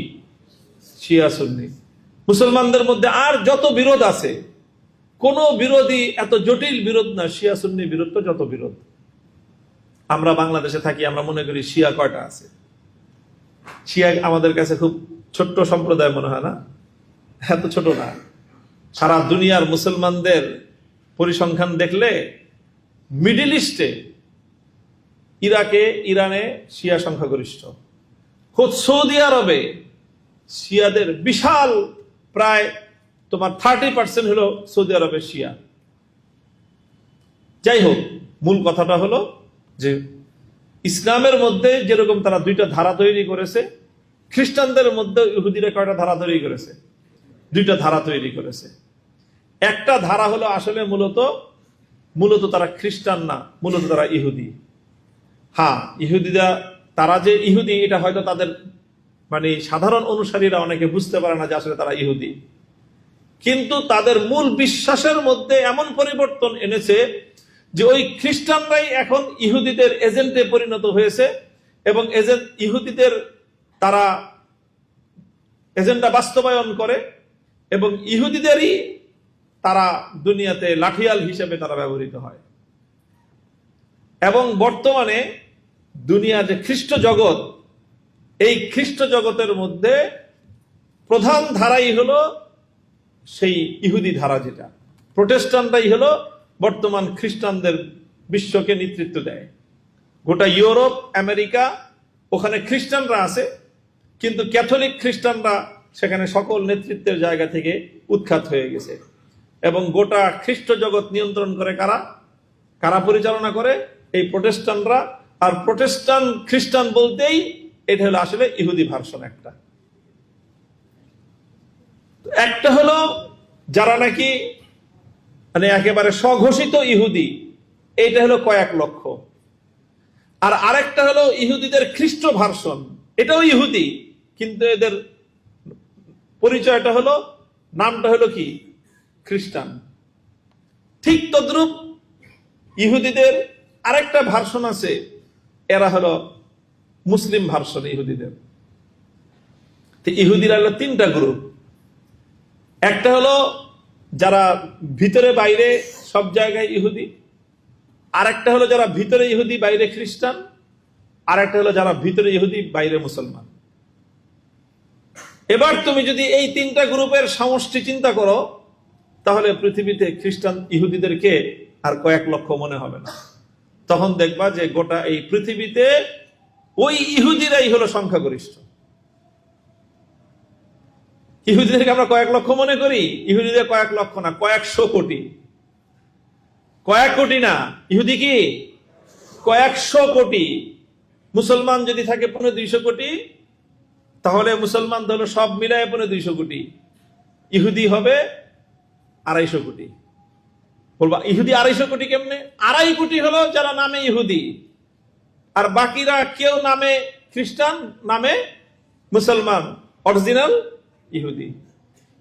শিয়া সুন্নি। মুসলমানদের মধ্যে আর যত বিরোধ আছে, কোন বিরোধী এত জটিল বিরোধ না শিয়া সুন্নি বিরোধ। তো যত বিরোধ, আমরা বাংলাদেশে থাকি, আমরা মনে করি শিয়া কয়টা আছে? শিয়া আমাদের কাছে খুব ছোট্ট সম্প্রদায় মনে হয় না? এত ছোট না। সারা দুনিয়ার মুসলমানদের পরিসংখ্যান দেখলে মিডল ইস্টে, ইরাকে, ইরানে শিয়া সংখ্যাগরিষ্ঠ। খোদ সৌদি আরবে শিয়াদের বিশাল, প্রায় তোমার 30% হলো সৌদি আরবের শিয়া। যাই হোক, মূল কথাটা হলো যে ইসলামের মধ্যে যেরকম তারা দুইটা ধারা তৈরি করেছে, খ্রিস্টানদের মধ্যে ইহুদিরা কয়টা ধারা তৈরি করেছে? দুইটা ধারা তৈরি করেছে। একটা ধারা হলো আসলে মূলত তারা খ্রিস্টান না, মূলত তারা ইহুদি। হ্যাঁ, ইহুদিরা, তারা যে ইহুদি এটা হয়তো তাদের মানে সাধারণ অনুসারীরা অনেকে বুঝতে পারে না যে আসলে তারা ইহুদি, কিন্তু তাদের মূল বিশ্বাসের মধ্যে এমন পরিবর্তন এনেছে যে ওই খ্রিস্টানরাই এখন ইহুদিদের এজেন্টে পরিণত হয়েছে, এবং ইহুদিদের তারা এজেন্ডা বাস্তবায়ন করে, এবং ইহুদিদেরই তারা দুনিয়াতে লাঠিয়াল হিসেবে তারা ব্যবহৃত হয়। এবং বর্তমানে দুনিয়া যে খ্রিস্ট জগৎ, এই খ্রিস্ট জগতের মধ্যে প্রধান ধারাই হলো সেই ইহুদি ধারা, যেটা প্রোটেস্ট্যান্টরাই হলো বর্তমান খ্রিস্টানদের বিশ্বকে নেতৃত্ব দেয়। গোটা ইউরোপ, আমেরিকা, ওখানে খ্রিস্টানরা আছে, কিন্তু ক্যাথলিক খ্রিস্টানরা সেখানে সকল নেতৃত্বের জায়গা থেকে উৎখাত হয়ে গেছে। এবং গোটা খ্রিস্ট জগৎ নিয়ন্ত্রণ করে কারা পরিচালনা করে? এই প্রোটেস্ট্যান্টরা। আর প্রোটেস্ট্যান্ট খ্রিস্টান বলতেই এটা হলো আসলে ইহুদি ভার্সন। একটা হলো যারা নাকি মানে একেবারে স্বঘোষিত ইহুদি, এইটা হলো কয়েক লক্ষ। আর আরেকটা হলো ইহুদিদের খ্রিস্ট ভার্সন, এটাও ইহুদি, কিন্তু এদের পরিচয়টা হলো, নামটা হলো কি? খ্রিস্টান। ঠিক তদ্রূপ ইহুদিদের আরেকটা ভার্সন আছে, এরা হলো মুসলিম ভার্সন ইহুদিদের। ইহুদিরা হলো তিনটা গ্রুপ। একটা হলো যারা ভিতরে বাইরে সব জায়গায় ইহুদি, আর একটা হলো যারা ভিতরে ইহুদি বাইরে খ্রিস্টান, আর একটা হলো যারা ভিতরে ইহুদি বাইরে মুসলমান। এবার তুমি যদি এই তিনটা গ্রুপের সমষ্টি চিন্তা করো, তাহলে পৃথিবীতে খ্রিস্টান ইহুদিদেরকে আর কয়েক লক্ষ মনে হবে না। তখন দেখবা যে গোটা এই পৃথিবীতে ওই ইহুদিরাই হলো সংখ্যাগরিষ্ঠ। ইহুদিদেরকে আমরা কয়েক লক্ষ মনে করি, ইহুদিদের কয়েক লক্ষ না, কয়েকশো কোটি। কয়েক কোটি না, ইহুদি কি কয়েকশো কোটি। মুসলমান যদি থাকে 250 কোটি, তাহলে মুসলমান হলো সব মিলায় 250 কোটি, ইহুদি হবে 250 কোটি। বলবা ইহুদি 250 কোটি কেমনে? 2.5 কোটি হলো যারা নামে ইহুদি, আর বাকিরা কেউ নামে খ্রিস্টান, নামে মুসলমান, অরিজিনাল ইহুদি।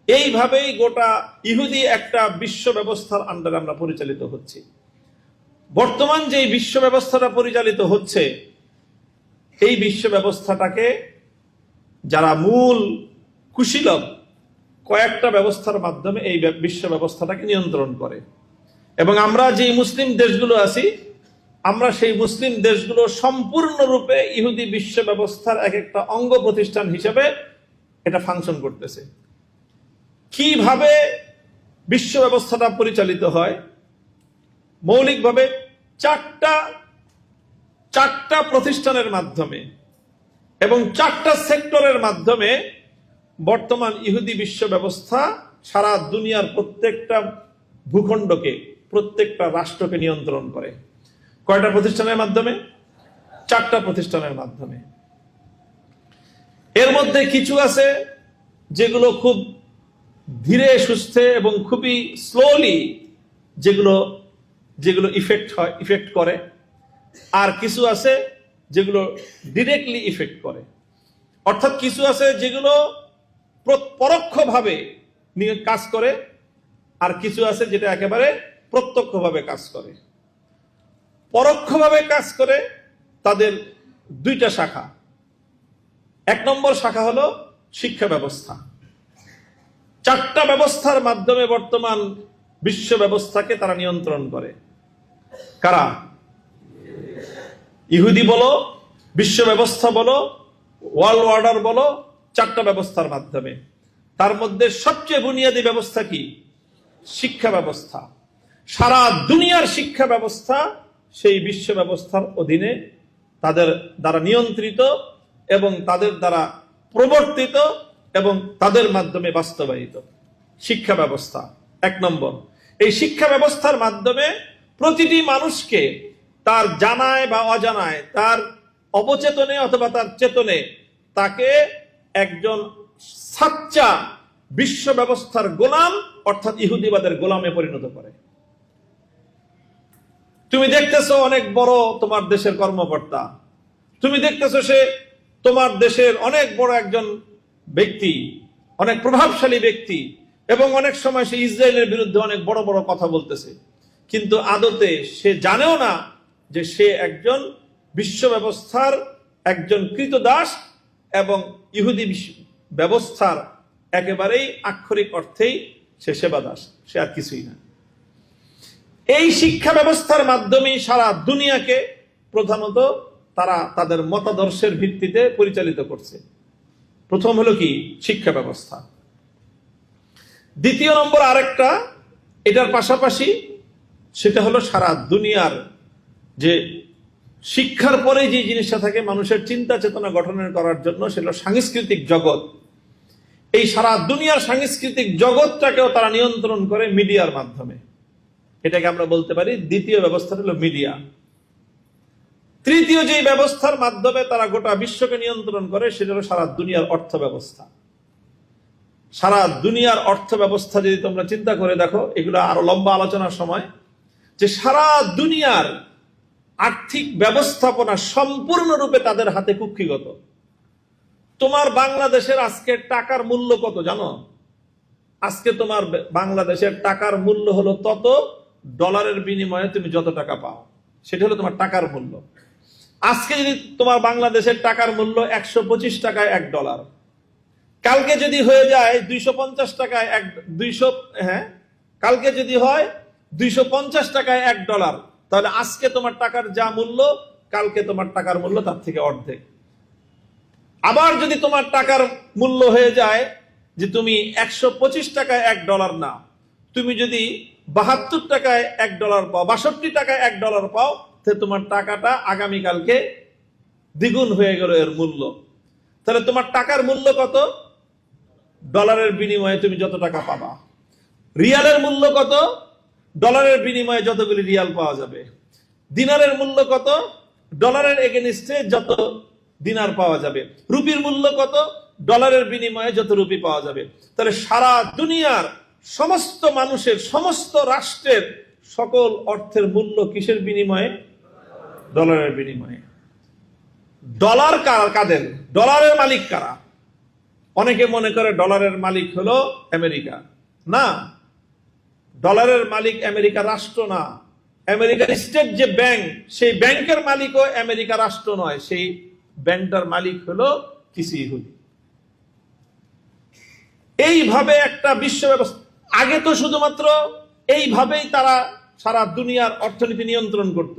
এইভাবেই গোটা ইহুদি একটা বিশ্ব ব্যবস্থার আন্ডারে আমরা পরিচালিত হচ্ছি। বর্তমান যে বিশ্ব ব্যবস্থাটা পরিচালিত হচ্ছে, এই বিশ্ব ব্যবস্থাটাকে যারা মূল কুশীলব, কয়েকটা ব্যবস্থার মাধ্যমে এই বিশ্ব ব্যবস্থাটাকে নিয়ন্ত্রণ করে। এবং আমরা যে মুসলিম দেশগুলো আছি, আমরা সেই মুসলিম দেশগুলো সম্পূর্ণরূপে ইহুদি বিশ্ব ব্যবস্থার এক একটা অঙ্গ প্রতিষ্ঠান হিসেবে এটা ফাংশন করতেছে। কিভাবে বিশ্ব ব্যবস্থাটা পরিচালিত হয়? মৌলিকভাবে চারটা প্রতিষ্ঠানের মাধ্যমে এবং 4টা সেক্টরের মাধ্যমে বর্তমান ইহুদি বিশ্ব ব্যবস্থা সারা দুনিয়ার প্রত্যেকটা ভূখণ্ডকে, প্রত্যেকটা রাষ্ট্রকে নিয়ন্ত্রণ করে। কয়টা প্রতিষ্ঠানের মাধ্যমে? 4টা প্রতিষ্ঠানের মাধ্যমে। এর মধ্যে কিছু আছে যেগুলো খুব ধীরে সুস্থে এবং খুবই স্লোলি যেগুলো ইফেক্ট করে, আর কিছু আছে যেগুলো ডিরেক্টলি ইফেক্ট করে। অর্থাৎ কিছু আছে যেগুলো পরোক্ষভাবে নিয়ে কাজ করে, আর কিছু আছে যেটা একেবারে প্রত্যক্ষভাবে কাজ করে। পরোক্ষভাবে কাজ করে তাদের 2টা শাখা। 1 নম্বর শাখা হলো শিক্ষা ব্যবস্থা। 4টা ব্যবস্থার মাধ্যমে বর্তমান বিশ্ব ব্যবস্থাকে তারা নিয়ন্ত্রণ করে। কারা? ইহুদি বলো, বিশ্ব ব্যবস্থা বলো, ওয়ার্ল্ড অর্ডার বলো, 4টা ব্যবস্থার মাধ্যমে। তার মধ্যে সবচেয়ে বুনিয়াদী ব্যবস্থা কি? শিক্ষা ব্যবস্থা। সারা দুনিয়ার শিক্ষা ব্যবস্থা সেই বিশ্ব ব্যবস্থার অধীনে, তাদের দ্বারা নিয়ন্ত্রিত এবং তাদের দ্বারা প্রবর্তিত এবং তাদের মাধ্যমে বাস্তবায়িত শিক্ষা ব্যবস্থা 1 নম্বর। এই শিক্ষা ব্যবস্থার মাধ্যমে প্রতিটি মানুষকে তার জানায় বা অজানায়, তার অবচেতনে অথবা তার চেতনে, তাকে একজন সাচ্চা বিশ্ব ব্যবস্থার গোলাম অর্থাৎ ইহুদিবাদের গোলামে পরিণত করে। তুমি দেখতেছো অনেক বড় তোমার দেশের কর্মকর্তা, তুমি দেখতেছো সে তোমার দেশের অনেক বড় একজন ব্যক্তি, অনেক প্রভাবশালী ব্যক্তি, এবং অনেক সময় সে ইসরায়েলের বিরুদ্ধে অনেক বড় বড় কথা বলতেছে, কিন্তু আদতে সে জানেও না যে সে একজন বিশ্ব ব্যবস্থার একজন কৃতদাস এবং ইহুদি ব্যবস্থার একেবারেই আক্ষরিক অর্থেই সে সেবাদাস, সে আর কিছুই না। এই শিক্ষা ব্যবস্থার মাধ্যমে সারা দুনিয়াকে প্রধানত তারা তাদের মতাদর্শের ভিত্তিতে পরিচালিত করছে। প্রথম হলো কি? শিক্ষা ব্যবস্থা। দ্বিতীয় নম্বর আরেকটা এটার পাশাপাশি, সেটা হলো সারা দুনিয়ার যে শিক্ষার পরে যে জিনিসটা থাকে মানুষের চিন্তা চেতনা গঠনের করার জন্য, সেটা সাংস্কৃতিক জগৎ। এই সারা দুনিয়ার সাংস্কৃতিক জগৎটাকেও তারা নিয়ন্ত্রণ করে মিডিয়ার মাধ্যমে। এটাকে আমরা বলতে পারি দ্বিতীয় ব্যবস্থা হলো মিডিয়া। তৃতীয় যে ব্যবস্থার মাধ্যমে তারা গোটা বিশ্বকে নিয়ন্ত্রণ করে, সেটা হলো সারা দুনিয়ার অর্থ ব্যবস্থা। সারা দুনিয়ার অর্থ ব্যবস্থা যদি তোমরা চিন্তা করে দেখো, এগুলো আরো লম্বা আলোচনার সময়, যে সারা দুনিয়ার আর্থিক ব্যবস্থাপনা সম্পূর্ণরূপে তাদের হাতে কুক্ষিগত। তোমার বাংলাদেশের আজকে টাকার মূল্য কত জানো? আজকে তোমার বাংলাদেশের টাকার মূল্য হলো তত ডলারের বিনিময়ে তুমি যত টাকা পাও, সেটা হলো তোমার টাকার মূল্য। আজকে যদি তোমার বাংলাদেশের টাকার মূল্য 125 টাকায় $1, কালকে যদি হয়ে যায় 250 টাকায় কালকে যদি হয় 250 টাকায় $1, তাহলে আজকে তোমার টাকার যা মূল্য, কালকে তোমার টাকার মূল্য তার থেকে অর্ধেক। আবার যদি তোমার টাকার মূল্য হয়ে যায় যে তুমি 125 টাকায় $1 না, তুমি যদি 72 টাকায় $1 পাও, 62 টাকায় $1 পাও, তাহলে তোমার টাকাটা আগামীকালকে দ্বিগুণ হয়ে গেল এর মূল্য। তাহলে তোমার টাকার মূল্য কত? ডলারের বিনিময়ে তুমি যত টাকা পাবা। রিয়ালের মূল্য কত? ডলারের বিনিময়ে যতগুলি রিয়াল পাওয়া যাবে। দিনারের মূল্য কত? ডলারের এগেনিস্টে যত দিনার পাওয়া যাবে। রুপির মূল্য কত? ডলারের বিনিময়ে যত রুপি পাওয়া যাবে। তাহলে সারা দুনিয়ার সমস্ত মানুষের, সমস্ত রাষ্ট্রের সকল অর্থের মূল্য কিসের বিনিময়ে? ডলারের বিনিময়ে। ডলার কাদের? ডলারের মালিক কারা? অনেকে মনে করে ডলারের মালিক হলো আমেরিকা। না, ডলারের মালিক আমেরিকা রাষ্ট্র না। আমেরিকার স্টেট যে ব্যাংক, সেই ব্যাংকের মালিকও আমেরিকা রাষ্ট্র নয়, সেই ব্যাংকটার মালিক হলো কিছু ইহুদি। এইভাবে একটা বিশ্ব ব্যবস্থা, আগে তো শুধুমাত্র এইভাবেই তারা সারা দুনিয়ার অর্থনীতি নিয়ন্ত্রণ করত।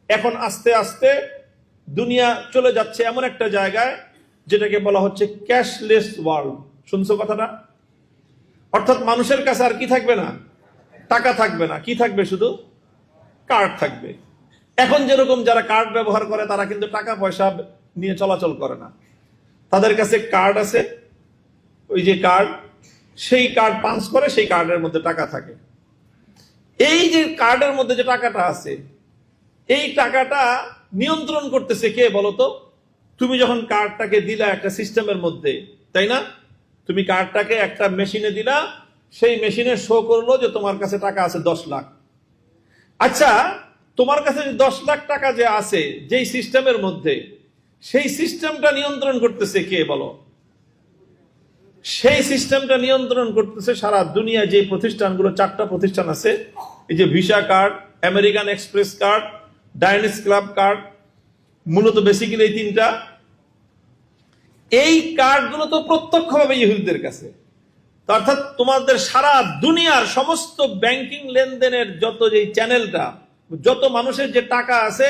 এখন আস্তে আস্তে দুনিয়া চলে যাচ্ছে এমন একটা জায়গায় যেটাকে বলা হচ্ছে ক্যাশলেস ওয়ার্ল্ড। শুনছো কথাটা? অর্থাৎ মানুষের কাছে আর কি থাকবে না? টাকা থাকবে না। কি থাকবে? শুধু কার্ড থাকবে। এখন যেরকম যারা কার্ড ব্যবহার করে তারা কিন্তু টাকা পয়সা নিয়ে চলাচল করে না, তাদের কাছে কার্ড আছে। ওই যে কার্ড, সেই কার্ড পাঞ্চ করে, সেই কার্ডের মধ্যে টাকা থাকে। এই যে কার্ডের মধ্যে যে টাকাটা আছে, এই টাকাটা নিয়ন্ত্রণ করতেছে কে বলতো? তুমি যখন কার্ডটাকে দিলা একটা সিস্টেমের মধ্যে, তাই না? তুমি কার্ডটাকে একটা মেশিনে দিলা, সেই মেশিনে শো করলো যে তোমার কাছে টাকা আছে 10 লাখ। আচ্ছা, তোমার কাছে 10 লাখ টাকা যে আছে যেই সিস্টেমের মধ্যে, সেই সিস্টেমটা নিয়ন্ত্রণ করতেছে কে বলো? সেই সিস্টেমটা নিয়ন্ত্রণ করতেছে সারা দুনিয়া যে প্রতিষ্ঠানগুলো, 4টা প্রতিষ্ঠান আছে। এই যে visa card, American Express card, Diners club card, মূলত বেসিক্যালি এই 3টা। এই কার্ডগুলো তো প্রত্যক্ষভাবে ইহুদিদের কাছে। অর্থাৎ তোমাদের সারা দুনিয়ার সমস্ত ব্যাংকিং লেনদেনের যত যে চ্যানেলটা, যত মানুষের যে টাকা আছে,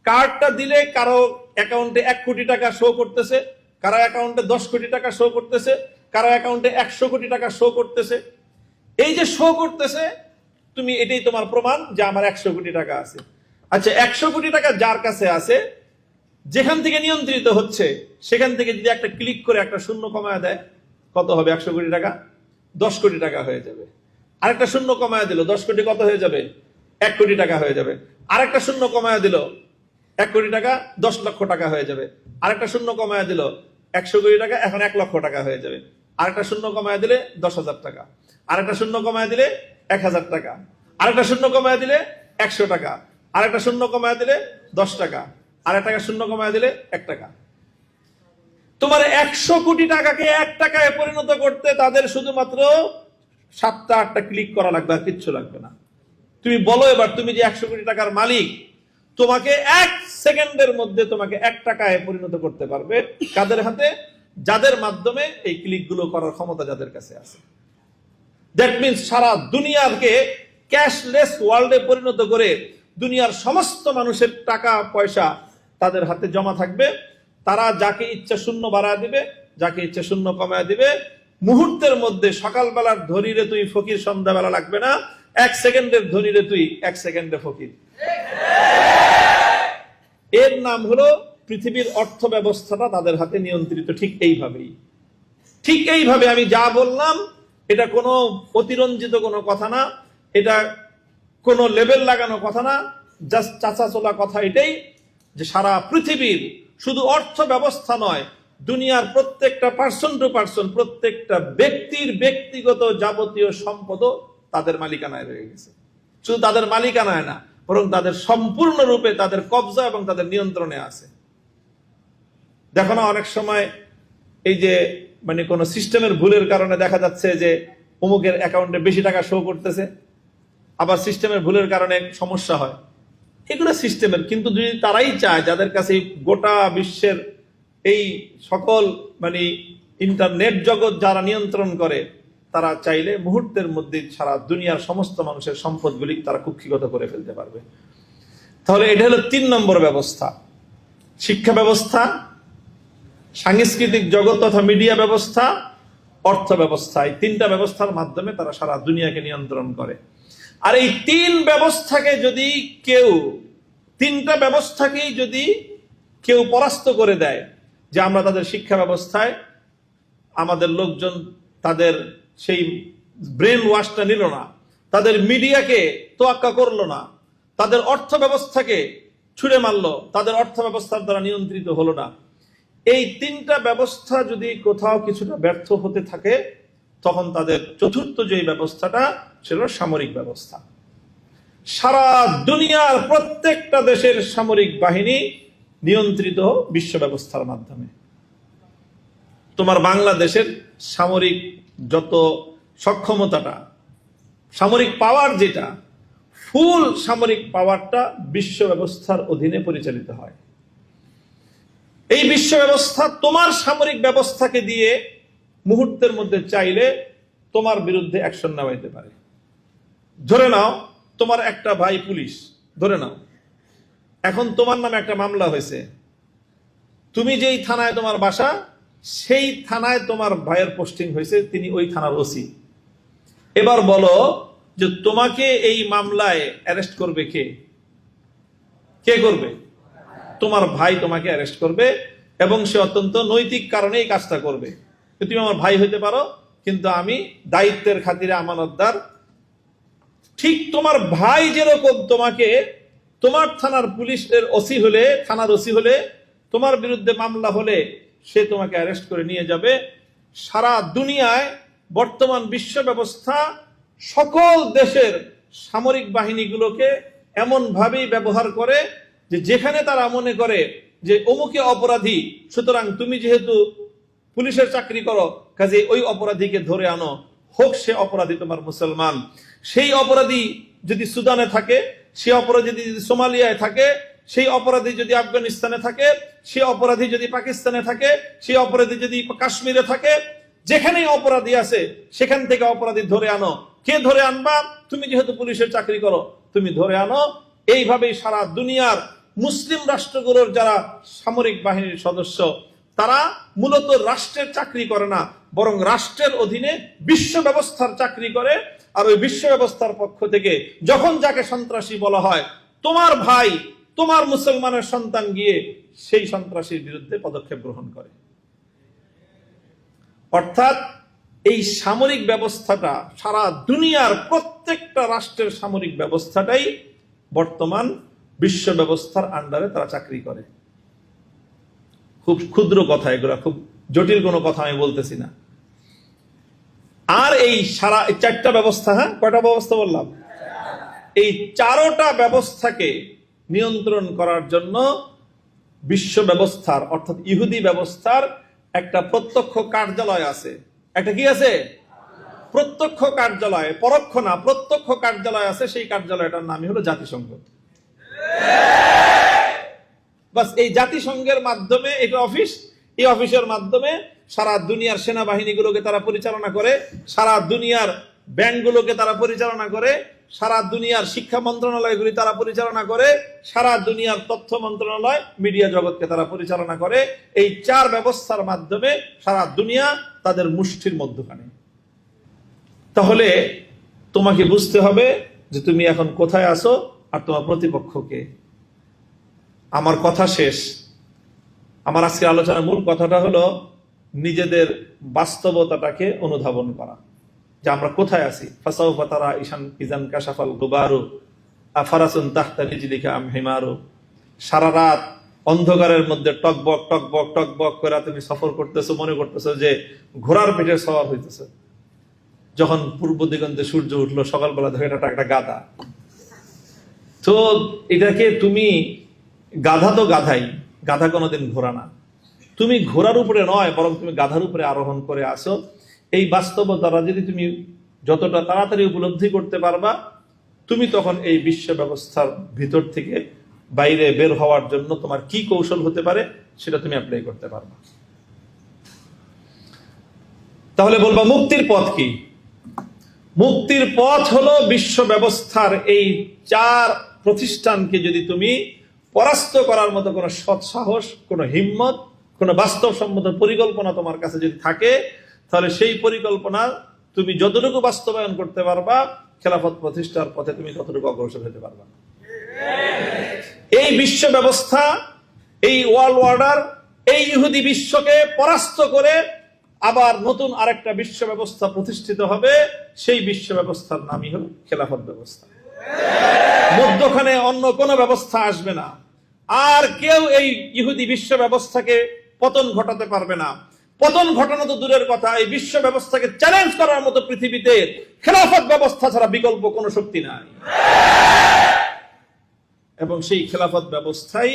কার্ডটা দিলে কারো অ্যাকাউন্টে 1 কোটি টাকা শো করতেছে, কারো অ্যাকাউন্টে 10 কোটি টাকা শো করতেছে, কারো অ্যাকাউন্টে 100 কোটি টাকা শো করতেছে। এই যে শো করতেছে, তুমি এটাই তোমার প্রমাণ যে আমার 100 কোটি টাকা আছে। আচ্ছা, 100 কোটি টাকা যার কাছে আছে, যেখান থেকে নিয়ন্ত্রিত হচ্ছে, সেখান থেকে যদি একটা ক্লিক করে একটা শূন্য কমায় দেয়, কত হবে? 100 কোটি টাকা 10 কোটি টাকা হয়ে যাবে। আরেকটা শূন্য কমায় দিল, 10 কোটি কত হয়ে যাবে? 1 কোটি টাকা হয়ে যাবে। আরেকটা শূন্য কমায় দিল, 1 কোটি টাকা 10 লক্ষ টাকা হয়ে যাবে। আরেকটা শূন্য কমায় দিল, 100 কোটি টাকা এখন 1 লক্ষ টাকা হয়ে যাবে। আরেকটা শূন্য কমায় দিলে 10,000 টাকা। আরেকটা শূন্য কমায় দিলে 1,000 টাকা। আরেকটা শূন্য কমায় দিলে 100 টাকা। আরেকটা শূন্য কমায় দিলে 10 টাকা। আরেকটা শূন্য কমায় দিলে 1 টাকা। তোমার 100 কোটি টাকাকে 1 টাকায় পরিণত করতে তাদের শুধুমাত্র 7টা 8টা ক্লিক করা লাগবে, আর কিচ্ছু লাগবে না। তুমি বলো এবার, তুমি যে 100 কোটি টাকার মালিক, তোমাকে 1 সেকেন্ডের মধ্যে তোমাকে 1 টাকায় পরিণত করতে পারবে কাদের হাতে? যাদের মাধ্যমে এই ক্লিকগুলো করার ক্ষমতা যাদের কাছে আছে। দ্যাট মিনস সারা দুনিয়াকে ক্যাশলেস ওয়ার্ল্ডে পরিণত করে দুনিয়ার সমস্ত মানুষের টাকা পয়সা তাদের হাতে জমা থাকবে। তারা যাকে ইচ্ছা শূন্য বাড়ায় দিবে, যাকে ইচ্ছা শূন্য কমায় দিবে। মুহূর্তের মধ্যে সকালবেলার ধনীরে তুই ফকির, সন্ধ্যাবেলা লাগবে না। 1 সেকেন্ডের ধনীরে তুই 1 সেকেন্ডে ফকির। এর নাম হলো পৃথিবীর অর্থ ব্যবস্থাটা তাদের হাতে নিয়ন্ত্রিত। ঠিক এইভাবে আমি যা বললাম, এটা কোনো অতিরঞ্জিত কোনো কথা না, এটা কোনো লেবেল লাগানো কথা না, জাস্ট চাচা চলা কথা এটাই যে সারা পৃথিবীর শুধু অর্থ ব্যবস্থা নয়, দুনিয়ার প্রত্যেকটা পার্সন টু পার্সন, প্রত্যেকটা ব্যক্তির ব্যক্তিগত যাবতীয় সম্পদও তাদের মালিকানায় রয়ে গেছে। শুধু তাদের মালিকানায় না, বরং তাদের সম্পূর্ণরূপে তাদের কবজা এবং তাদের নিয়ন্ত্রণে আছে। দেখো না, অনেক সময় এই যে মানে কোন সিস্টেমের ভুলের কারণে দেখা যাচ্ছে যে অমুকের অ্যাকাউন্টে বেশি টাকা শো করতেছে, আবার সিস্টেমের ভুলের কারণে সমস্যা হয়, এগুলো সিস্টেমের। কিন্তু যদি তারাই চায়, যাদের কাছে গোটা বিশ্বের এই সকল মানে ইন্টারনেট জগৎ যারা নিয়ন্ত্রণ করে, তারা চাইলে মুহূর্তের মধ্যে সারা দুনিয়ার সমস্ত মানুষের সম্পদগুলি তারা কুক্ষিগত করে ফেলতে পারবে। তাহলে এটা হলো 3 নম্বর ব্যবস্থা। শিক্ষা ব্যবস্থা, সাংস্কৃতিক জগৎ তথা মিডিয়া ব্যবস্থা, অর্থ ব্যবস্থা। এই 3টা ব্যবস্থার মাধ্যমে তারা সারা দুনিয়াকে নিয়ন্ত্রণ করে। আর এই 3 ব্যবস্থাকে যদি কেউ, 3টা ব্যবস্থাকেই যদি কেউ পরাস্ত করে দেয়, যে আমরা তাদের শিক্ষা ব্যবস্থায় আমাদের লোকজন তাদের সেই ব্রেন ওয়াশটা নিল না, তাদের মিডিয়াকে তোয়াক্কা করলো না, তাদের অর্থ ব্যবস্থাকে ছুড়ে মারলো, তাদের অর্থ ব্যবস্থার দ্বারা নিয়ন্ত্রিত হলো না, এই 3টা ব্যবস্থা যদি কোথাও কিছুটা ব্যর্থ হতে থাকে, তখন তাদের চতুর্থ যে ব্যবস্থাটা ছিল সামরিক ব্যবস্থা। সারা দুনিয়ার প্রত্যেকটা দেশের সামরিক বাহিনী নিয়ন্ত্রিত বিশ্ব ব্যবস্থার মাধ্যমে। তোমার বাংলাদেশের সামরিক যত সক্ষমতাটা, সামরিক পাওয়ার, যেটা ফুল সামরিক পাওয়ারটা বিশ্ব ব্যবস্থার অধীনে পরিচালিত হয়। এই বিশ্ব ব্যবস্থা তোমার সামরিক ব্যবস্থাকে দিয়ে মুহূর্তের মধ্যে চাইলে তোমার বিরুদ্ধে অ্যাকশন নেওয়াইতে পারে। ধরে নাও তোমার একটা ভাই পুলিশ, ধরে নাও এখন তোমার নামে একটা মামলা হয়েছে, তুমি যেই থানায় তোমার বাসা, সেই থানায় তোমার ভাইয়ের পোস্টিং হয়েছে, তিনি ওই থানার ওসি। এবার বলো যে তোমাকে এই মামলায় অ্যারেস্ট করবে কে? কে করবে? তোমার ভাই তোমাকে অ্যারেস্ট করবে, এবং সে অত্যন্ত নৈতিক কারণে এই কাজটা করবে। তুমি আমার ভাই হইতে পারো, কিন্তু আমি দায়িত্বের খাতিরে আমানতদার। ঠিক তোমার ভাই যেরকম তোমাকে, তোমার থানার পুলিশের ওসি হলে, থানার ওসি হলে, তোমার বিরুদ্ধে মামলা হলে সে তোমাকে অ্যারেস্ট করে নিয়ে যাবে। সারা দুনিয়ায় বর্তমান বিশ্ব ব্যবস্থা সকল দেশের সামরিক বাহিনীগুলোকে এমন ভাবেই ব্যবহার করে যে যেখানে তারা মনে করে যে অমুকে অপরাধী, সুতরাং তুমি যেহেতু পুলিশের চাকরি করো, কাজে ওই অপরাধীকে ধরে আনো, হোক সে অপরাধী তোমার মুসলমান। সেই অপরাধী যদি সুদানে থাকে, সেই অপরাধী যদি সোমালিয়ায় থাকে, সেই অপরাধী যদি আফগানিস্তানে থাকে, সেই অপরাধী যদি পাকিস্তানে থাকে, সেই অপরাধী যদি কাশ্মীরে থাকে, যেখানেই অপরাধী আছে সেখান থেকে অপরাধী ধরে আনো। কে ধরে আনবা? তুমি যেহেতু পুলিশের চাকরি করো, তুমি ধরে আনো। এইভাবেই সারা দুনিয়ার মুসলিম রাষ্ট্রগুলোর যারা সামরিক বাহিনীর সদস্য, তারা মূলত রাষ্ট্রের চাকরি করে না, বরং রাষ্ট্রের অধীনে বিশ্ব ব্যবস্থার চাকরি করে। আর ওই বিশ্ব ব্যবস্থার পক্ষ থেকে যখন যাকে সন্ত্রাসী বলা হয়, তোমার ভাই, তোমার মুসলমানের সন্তান গিয়ে সেই সন্ত্রাসীর বিরুদ্ধে পদক্ষেপ গ্রহণ করে। অর্থাৎ এই সামরিক ব্যবস্থাটা, সারা দুনিয়ার প্রত্যেকটা রাষ্ট্রের সামরিক ব্যবস্থাটাই বর্তমান বিশ্ব ব্যবস্থার আন্ডারে তারা চাকরি করে। খুব ক্ষুদ্র কথা এগুলা, খুব জটিল কোনো কথা আমি বলতেছি না। আর এই সারা 4টা ব্যবস্থা, হ্যাঁ কয়টা ব্যবস্থা বললাম? এই 4টা ব্যবস্থাকে নিয়ন্ত্রণ করার জন্য বিশ্ব ব্যবস্থার, অর্থাৎ ইহুদি ব্যবস্থার একটা প্রত্যক্ষ কার্যালয় আছে। একটা কি আছে? প্রত্যক্ষ কার্যালয়, পরোক্ষ না, প্রত্যক্ষ কার্যালয় আছে। সেই কার্যালয়টার নামই হলো জাতিসংঘ। বাস এই জাতিসংঘের মাধ্যমে এটা অফিস, এই অফিসের মাধ্যমে সারা দুনিয়ার সেনাবাহিনীগুলোকে তারা পরিচালনা করে, সারা দুনিয়ার ব্যাংকগুলোকে তারা পরিচালনা করে, সারা দুনিয়ার শিক্ষা মন্ত্রণালয়গুলি তারা পরিচালনা করে, সারা দুনিয়ার তথ্য মন্ত্রণালয়, মিডিয়া জগৎকে তারা পরিচালনা করে। এই 4 ব্যবস্থার মাধ্যমে সারা দুনিয়া তাদের মুষ্টির মধ্যখানে। তাহলে তোমাকে বুঝতে হবে যে তুমি এখন কোথায় আছো আর তোমার প্রতিপক্ষকে। আমার কথা শেষ। আমার আজকে আলোচনার মূল কথাটা হলো নিজেদের বাস্তবতাটাকে অনুধাবন করা, যে আমরা কোথায় আছি। ফাসাউফা তারা ইজান কাশাফাল গুবারু আফারাসুন তাহতা রিজলিকা আম হিমারু। সারা রাত অন্ধকারের মধ্যে টকবক টকবক টকবক করে তুমি সফর করতেছো, মনে করতেছো যে ঘোড়ার পেটে সওয়ার হইতেছে। যখন পূর্ব দিগন্তে সূর্য উঠলো সকালবেলা, ধরে এটা একটা গাধা। তো এটাকে তুমি, গাধা তো গাধাই, গাধা কোনোদিন ঘোড়া না। তুমি ঘোড়ার উপরে নয়, বরং তুমি গাধার উপরে আরোহণ করে আসো। এই বাস্তবতারা যদি তুমি যতটা তাড়াতাড়ি উপলব্ধি করতে পারবা, তুমি তখন এই বিশ্ব ব্যবস্থার ভিতর থেকে বাইরে বের হওয়ার জন্য তোমার কি কৌশল হতে পারে সেটা তুমি অ্যাপ্লাই করতে পারবে। তাহলে বলবা মুক্তির পথ কি? মুক্তির পথ হলো বিশ্ব ব্যবস্থার এই 4 প্রতিষ্ঠানকে যদি তুমি পরাস্ত করার মতো কোনো সৎসাহস, কোনো হিম্মত, কোনো বাস্তবসম্মত পরিকল্পনা তোমার কাছে যদি থাকে, তাহলে সেই পরিকল্পনা তুমি যতটুকু বাস্তবায়ন করতে পারবা, খেলাফত প্রতিষ্ঠার পথে তুমি ততটুকু অগ্রসর হতে পারবা। এই বিশ্ব ব্যবস্থা, এই ওয়ার্ল্ড অর্ডার, এই ইহুদি বিশ্বকে পরাস্ত করে আবার নতুন আরেকটা বিশ্ব ব্যবস্থা প্রতিষ্ঠিত হবে। সেই বিশ্ব ব্যবস্থার নামই হলো খেলাফত ব্যবস্থা। মধ্যখানে অন্য কোনো ব্যবস্থা আসবে না। আর কেউ এই ইহুদি বিশ্ব ব্যবস্থাকে পতন ঘটাতে পারবে না। পতন ঘটানো তো দূরের কথা, এই বিশ্ব ব্যবস্থাকে চ্যালেঞ্জ করার মতো পৃথিবীতে খেলাফত ব্যবস্থা ছাড়া বিকল্প কোনো শক্তি নাই। এবং সেই খেলাফত ব্যবস্থাই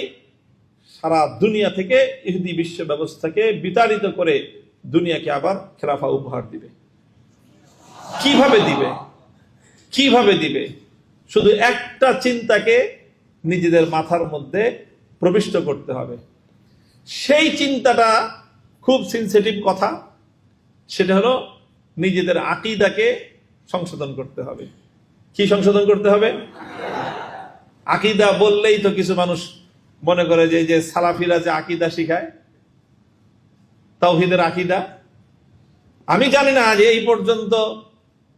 সারা দুনিয়া থেকে ইহুদি বিশ্ব ব্যবস্থাকে বিতাড়িত করে দুনিয়াকে আবার খেলাফা উপহার দিবে। কিভাবে দিবে? কিভাবে দিবে? শুধু একটা চিন্তাকে নিজেদের মাথার মধ্যে প্রবিষ্ট করতে হবে। সেই চিন্তাটা খুব সেনসিটিভ কথা, সেটা হলো নিজেদের আকীদাকে সংশোধন করতে হবে। কি সংশোধন করতে হবে? আকীদা বললেই তো কিছু মানুষ মনে করে যে সালাফিরা যে আকীদা শিখায়, তাওহীদের আকীদা, আমি জানি না যে এই পর্যন্ত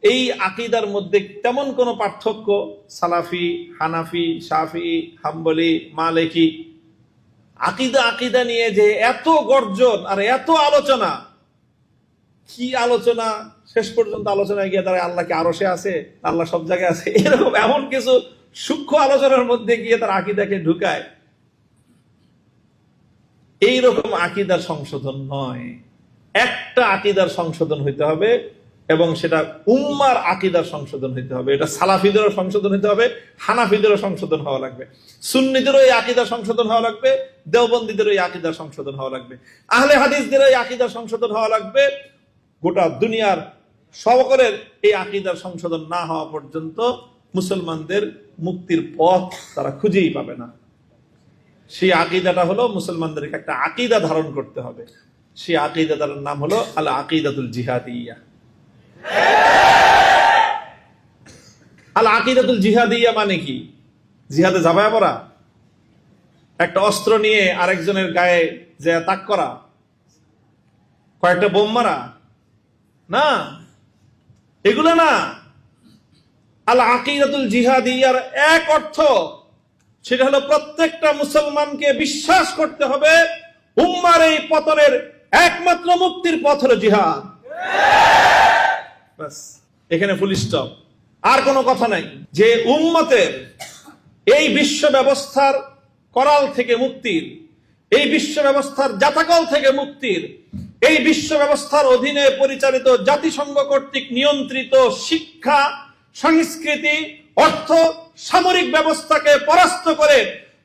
এই আকীদার মধ্যে তেমন কোনো পার্থক্য সালাফি, হানাফি, শাফি, হাম্বলি, মালিকি আকীদা নিয়ে যে এত গর্জন আর এত আলোচনা, কি আলোচনা! শেষ পর্যন্ত আলোচনায় গিয়ে তারা আল্লাহকে আরশে আছে, আল্লাহ সব জায়গায় আছে, এরকম এমন কিছু সূক্ষ্ম আলোচনার মধ্যে গিয়ে তারা আকীদাকে ঢুকায়। এইরকম আকীদার সংশোধন নয়। একটা আকীদার সংশোধন হইতে হবে, এবং সেটা উম্মার আকীদার সংশোধন হইতে হবে। এটা সালাফিদেরও সংশোধন হইতে হবে, হানাফিদেরও সংশোধন হওয়া লাগবে, সুন্নিদেরও এই আকীদার সংশোধন হওয়া লাগবে, দেওবন্দীদেরও এই আকীদার সংশোধন হওয়া লাগবে, আহলে হাদিসদেরও এই আকীদার সংশোধন হওয়া লাগবে। গোটা দুনিয়ার সকলের এই আকীদার সংশোধন না হওয়া পর্যন্ত মুসলমানদের মুক্তির পথ তারা খুঁজেই পাবে না। সেই আকীদাটা হলো মুসলমানদেরকে একটা আকীদা ধারণ করতে হবে। সেই আকীদাটার নাম হলো আল আকীদাতুল জিহাদিয়া। আল আকীদাতুল জিহাদিয়া মানে কি? জিহাদে ঝাঁপায় পড়া, একটা অস্ত্র নিয়ে আরেকজনের গায়ে যে তাক করা, কয়েকটা বোম মারা? না, এগুলো না। আল আকীদাতুল জিহাদিয়ার এক অর্থ, সেটা হলো প্রত্যেকটা মুসলমানকে বিশ্বাস করতে হবে উম্মার এই পতনের একমাত্র মুক্তির পথ হলো জিহাদ। বাস, এখানে ফুল স্টপ, আর কোনো কথা নাই। যে উম্মতের এই বিশ্ব ব্যবস্থার করাল থেকে মুক্তির, এই বিশ্ব ব্যবস্থার জাতাকল থেকে মুক্তির, এই বিশ্ব ব্যবস্থার অধীনে পরিচালিত জাতিসংঘ কর্তৃক নিয়ন্ত্রিত শিক্ষা, সংস্কৃতি, অর্থ, সামরিক ব্যবস্থাকে পরাস্ত করে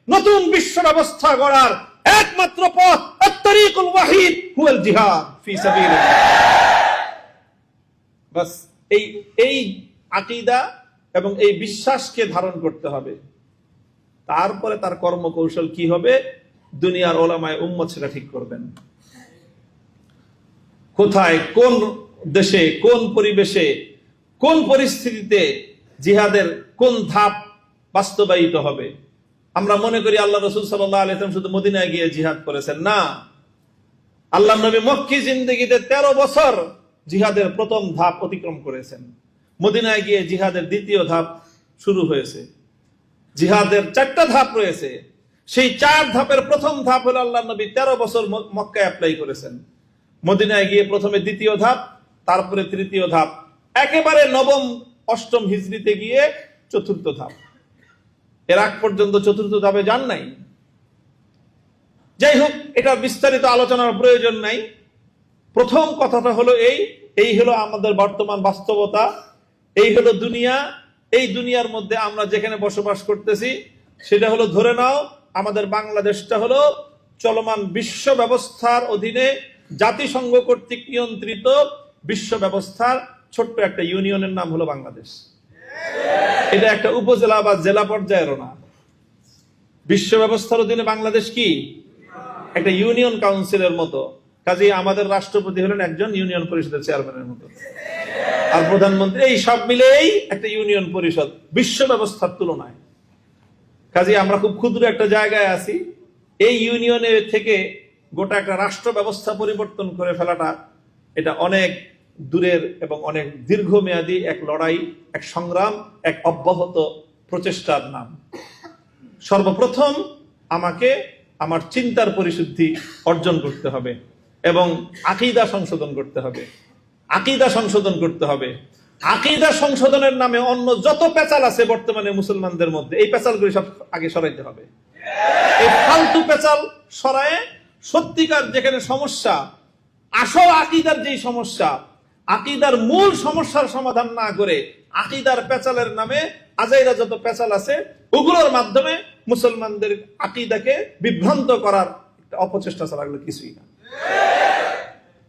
নতুন বিশ্ব ব্যবস্থা গড়ার একমাত্র পথ আত-তারিকুল ওয়াহিদ হুয়াল জিহাদ ফি সাবিলিল্লাহ। বাস, এই আকীদা এবং এই বিশ্বাসকে ধারণ করতে হবে। তারপরে তার কর্মকৌশল কি হবে, দুনিয়ার ওলামায়ে উম্মত সেটা ঠিক করবেন। কোথায়, কোন দেশে, কোন পরিবেশে, কোন পরিস্থিতিতে জিহাদের কোন ধাপ বাস্তবায়িত হবে। আমরা মনে করি আল্লাহ রাসূল সাল্লাল্লাহু আলাইহি ওয়াসাল্লাম শুধু মদিনায় গিয়ে জিহাদ করেছেন, না। আল্লাহ নবী মক্কি জিন্দেগিতে 13 বছর জিহাদের প্রথম ধাপ অতিক্রম করেছেন। মদিনায় গিয়ে জিহাদের দ্বিতীয় ধাপ শুরু হয়েছে। জিহাদের 4টা ধাপ রয়েছে। সেই 4 ধাপের প্রথম ধাপ হলো আল্লাহ নবী 13 বছর মক্কায় অ্যাপ্লাই করেছেন। মদিনায় গিয়ে প্রথমে দ্বিতীয় ধাপ, তারপরে তৃতীয় ধাপ, একেবারে নবম অষ্টম হিজরিতে গিয়ে চতুর্থ ধাপ। এর আগ পর্যন্ত চতুর্থ ধাপে যান নাই। যাই হোক, এটা বিস্তারিত আলোচনার প্রয়োজন নাই। প্রথম কথাটা হলো এই হলো আমাদের বর্তমান বাস্তবতা, এই হলো দুনিয়া। এই দুনিয়ার মধ্যে আমরা যেখানে বসবাস করতেছি সেটা হলো, ধরে নাও আমাদের বাংলাদেশটা হলো চলমান বিশ্ব ব্যবস্থার অধীনে জাতিসংঘ কর্তৃক নিয়ন্ত্রিত বিশ্ব ব্যবস্থার ছোট্ট একটা ইউনিয়নের নাম হলো বাংলাদেশ। এটা একটা উপজেলা বা জেলা পর্যায়েরও না। বিশ্ব ব্যবস্থার অধীনে বাংলাদেশ কি একটা ইউনিয়ন কাউন্সিলের মতো। কাজেই আমাদের রাষ্ট্রপতি হলেন একজন ইউনিয়ন পরিষদের চেয়ারম্যানের মতো, আর প্রধানমন্ত্রী, এই সব মিলেই একটা ইউনিয়ন পরিষদ বিশ্ব ব্যবস্থার তুলনায়। কাজেই আমরা খুব ক্ষুদ্র একটা জায়গায় আছি। এই ইউনিয়নের থেকে গোটা একটা রাষ্ট্র ব্যবস্থা পরিবর্তন করে ফেলাটা এটা অনেক দূরের এবং অনেক দীর্ঘমেয়াদী এক লড়াই, এক সংগ্রাম, এক অব্যাহত প্রচেষ্টার নাম। সর্বপ্রথম আমাকে আমার চিন্তার পরিশুদ্ধি অর্জন করতে হবে এবং আকীদা সংশোধন করতে হবে। আকীদা সংশোধন করতে হবে। আকীদা সংশোধনের নামে অন্য যত পেঁচাল আছে বর্তমানে মুসলমানদের মধ্যে, এই পেঁচালগুলি সব আগে সরাইতে হবে। এই ফালতু পেঁচাল সরায়ে সত্যিকার যেখানে সমস্যা, আসল আকীদার যেই সমস্যা, আকীদার মূল সমস্যার সমাধান না করে আকীদার পেঁচালের নামে আজাইরা যত পেঁচাল আছে ওগুলোর মাধ্যমে মুসলমানদের আকীদাকে বিভ্রান্ত করার একটা অপচেষ্টা ছাড়া কিছুই না।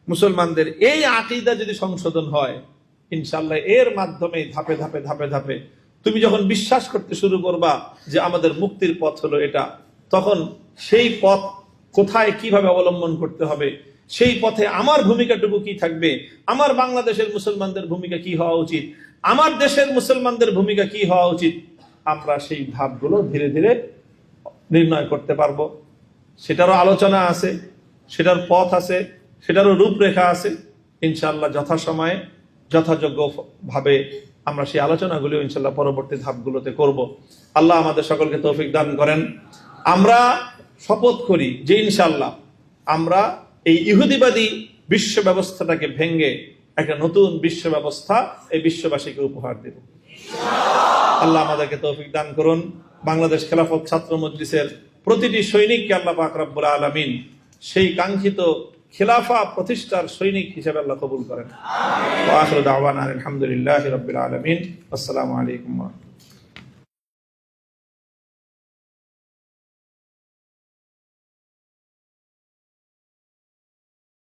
মুসলমানদের এই আকীদা যদি সংশোধন হয়, ইনশাআল্লাহ এর মাধ্যমে ধাপে ধাপে ধাপে ধাপে তুমি যখন বিশ্বাস করতে শুরু করবা যে আমাদের মুক্তির পথ হলো এটা, তখন সেই পথ কোথায় কিভাবে অবলম্বন করতে হবে, সেই পথে আমার ভূমিকাটুকু কি থাকবে, আমার বাংলাদেশের মুসলমানদের ভূমিকা কি হওয়া উচিত, আমার দেশের মুসলমানদের ভূমিকা কি হওয়া উচিত, আমরা সেই ধাপগুলো ধীরে ধীরে নির্ণয় করতে পারবো। সেটারও আলোচনা আছে, সেটার পথ আছে, সেটারও রূপরেখা আছে। ইনশাআল্লাহ যথাসময়ে যথাযোগ্য ভাবে আমরা সেই আলোচনাগুলো ইনশাআল্লাহ পরবর্তী ধাপগুলোতে করব। আল্লাহ আমাদের সকলকে তৌফিক দান করেন। আমরা শপথ করি যে ইনশাআল্লাহ আমরা এই ইহুদিবাদী বিশ্ব ব্যবস্থাটাকে ভেঙে একটা নতুন বিশ্ব ব্যবস্থা এই বিশ্ববাসীকে উপহার দেব। আল্লাহ আমাদেরকে তৌফিক দান করুন। বাংলাদেশ খেলাফত ছাত্র মজলিসের প্রতিটি সৈনিককে আল্লাহ পাক রব্বুল আলামিন সেই কাঙ্ক্ষিত খিলাফা প্রতিষ্ঠার সৈনিক হিসেবে আল্লাহ কবুল করেন। ওয়া আখিরু দাওয়ানা আলহামদুলিল্লাহি রাব্বিল আলামিন। আসসালামু আলাইকুম।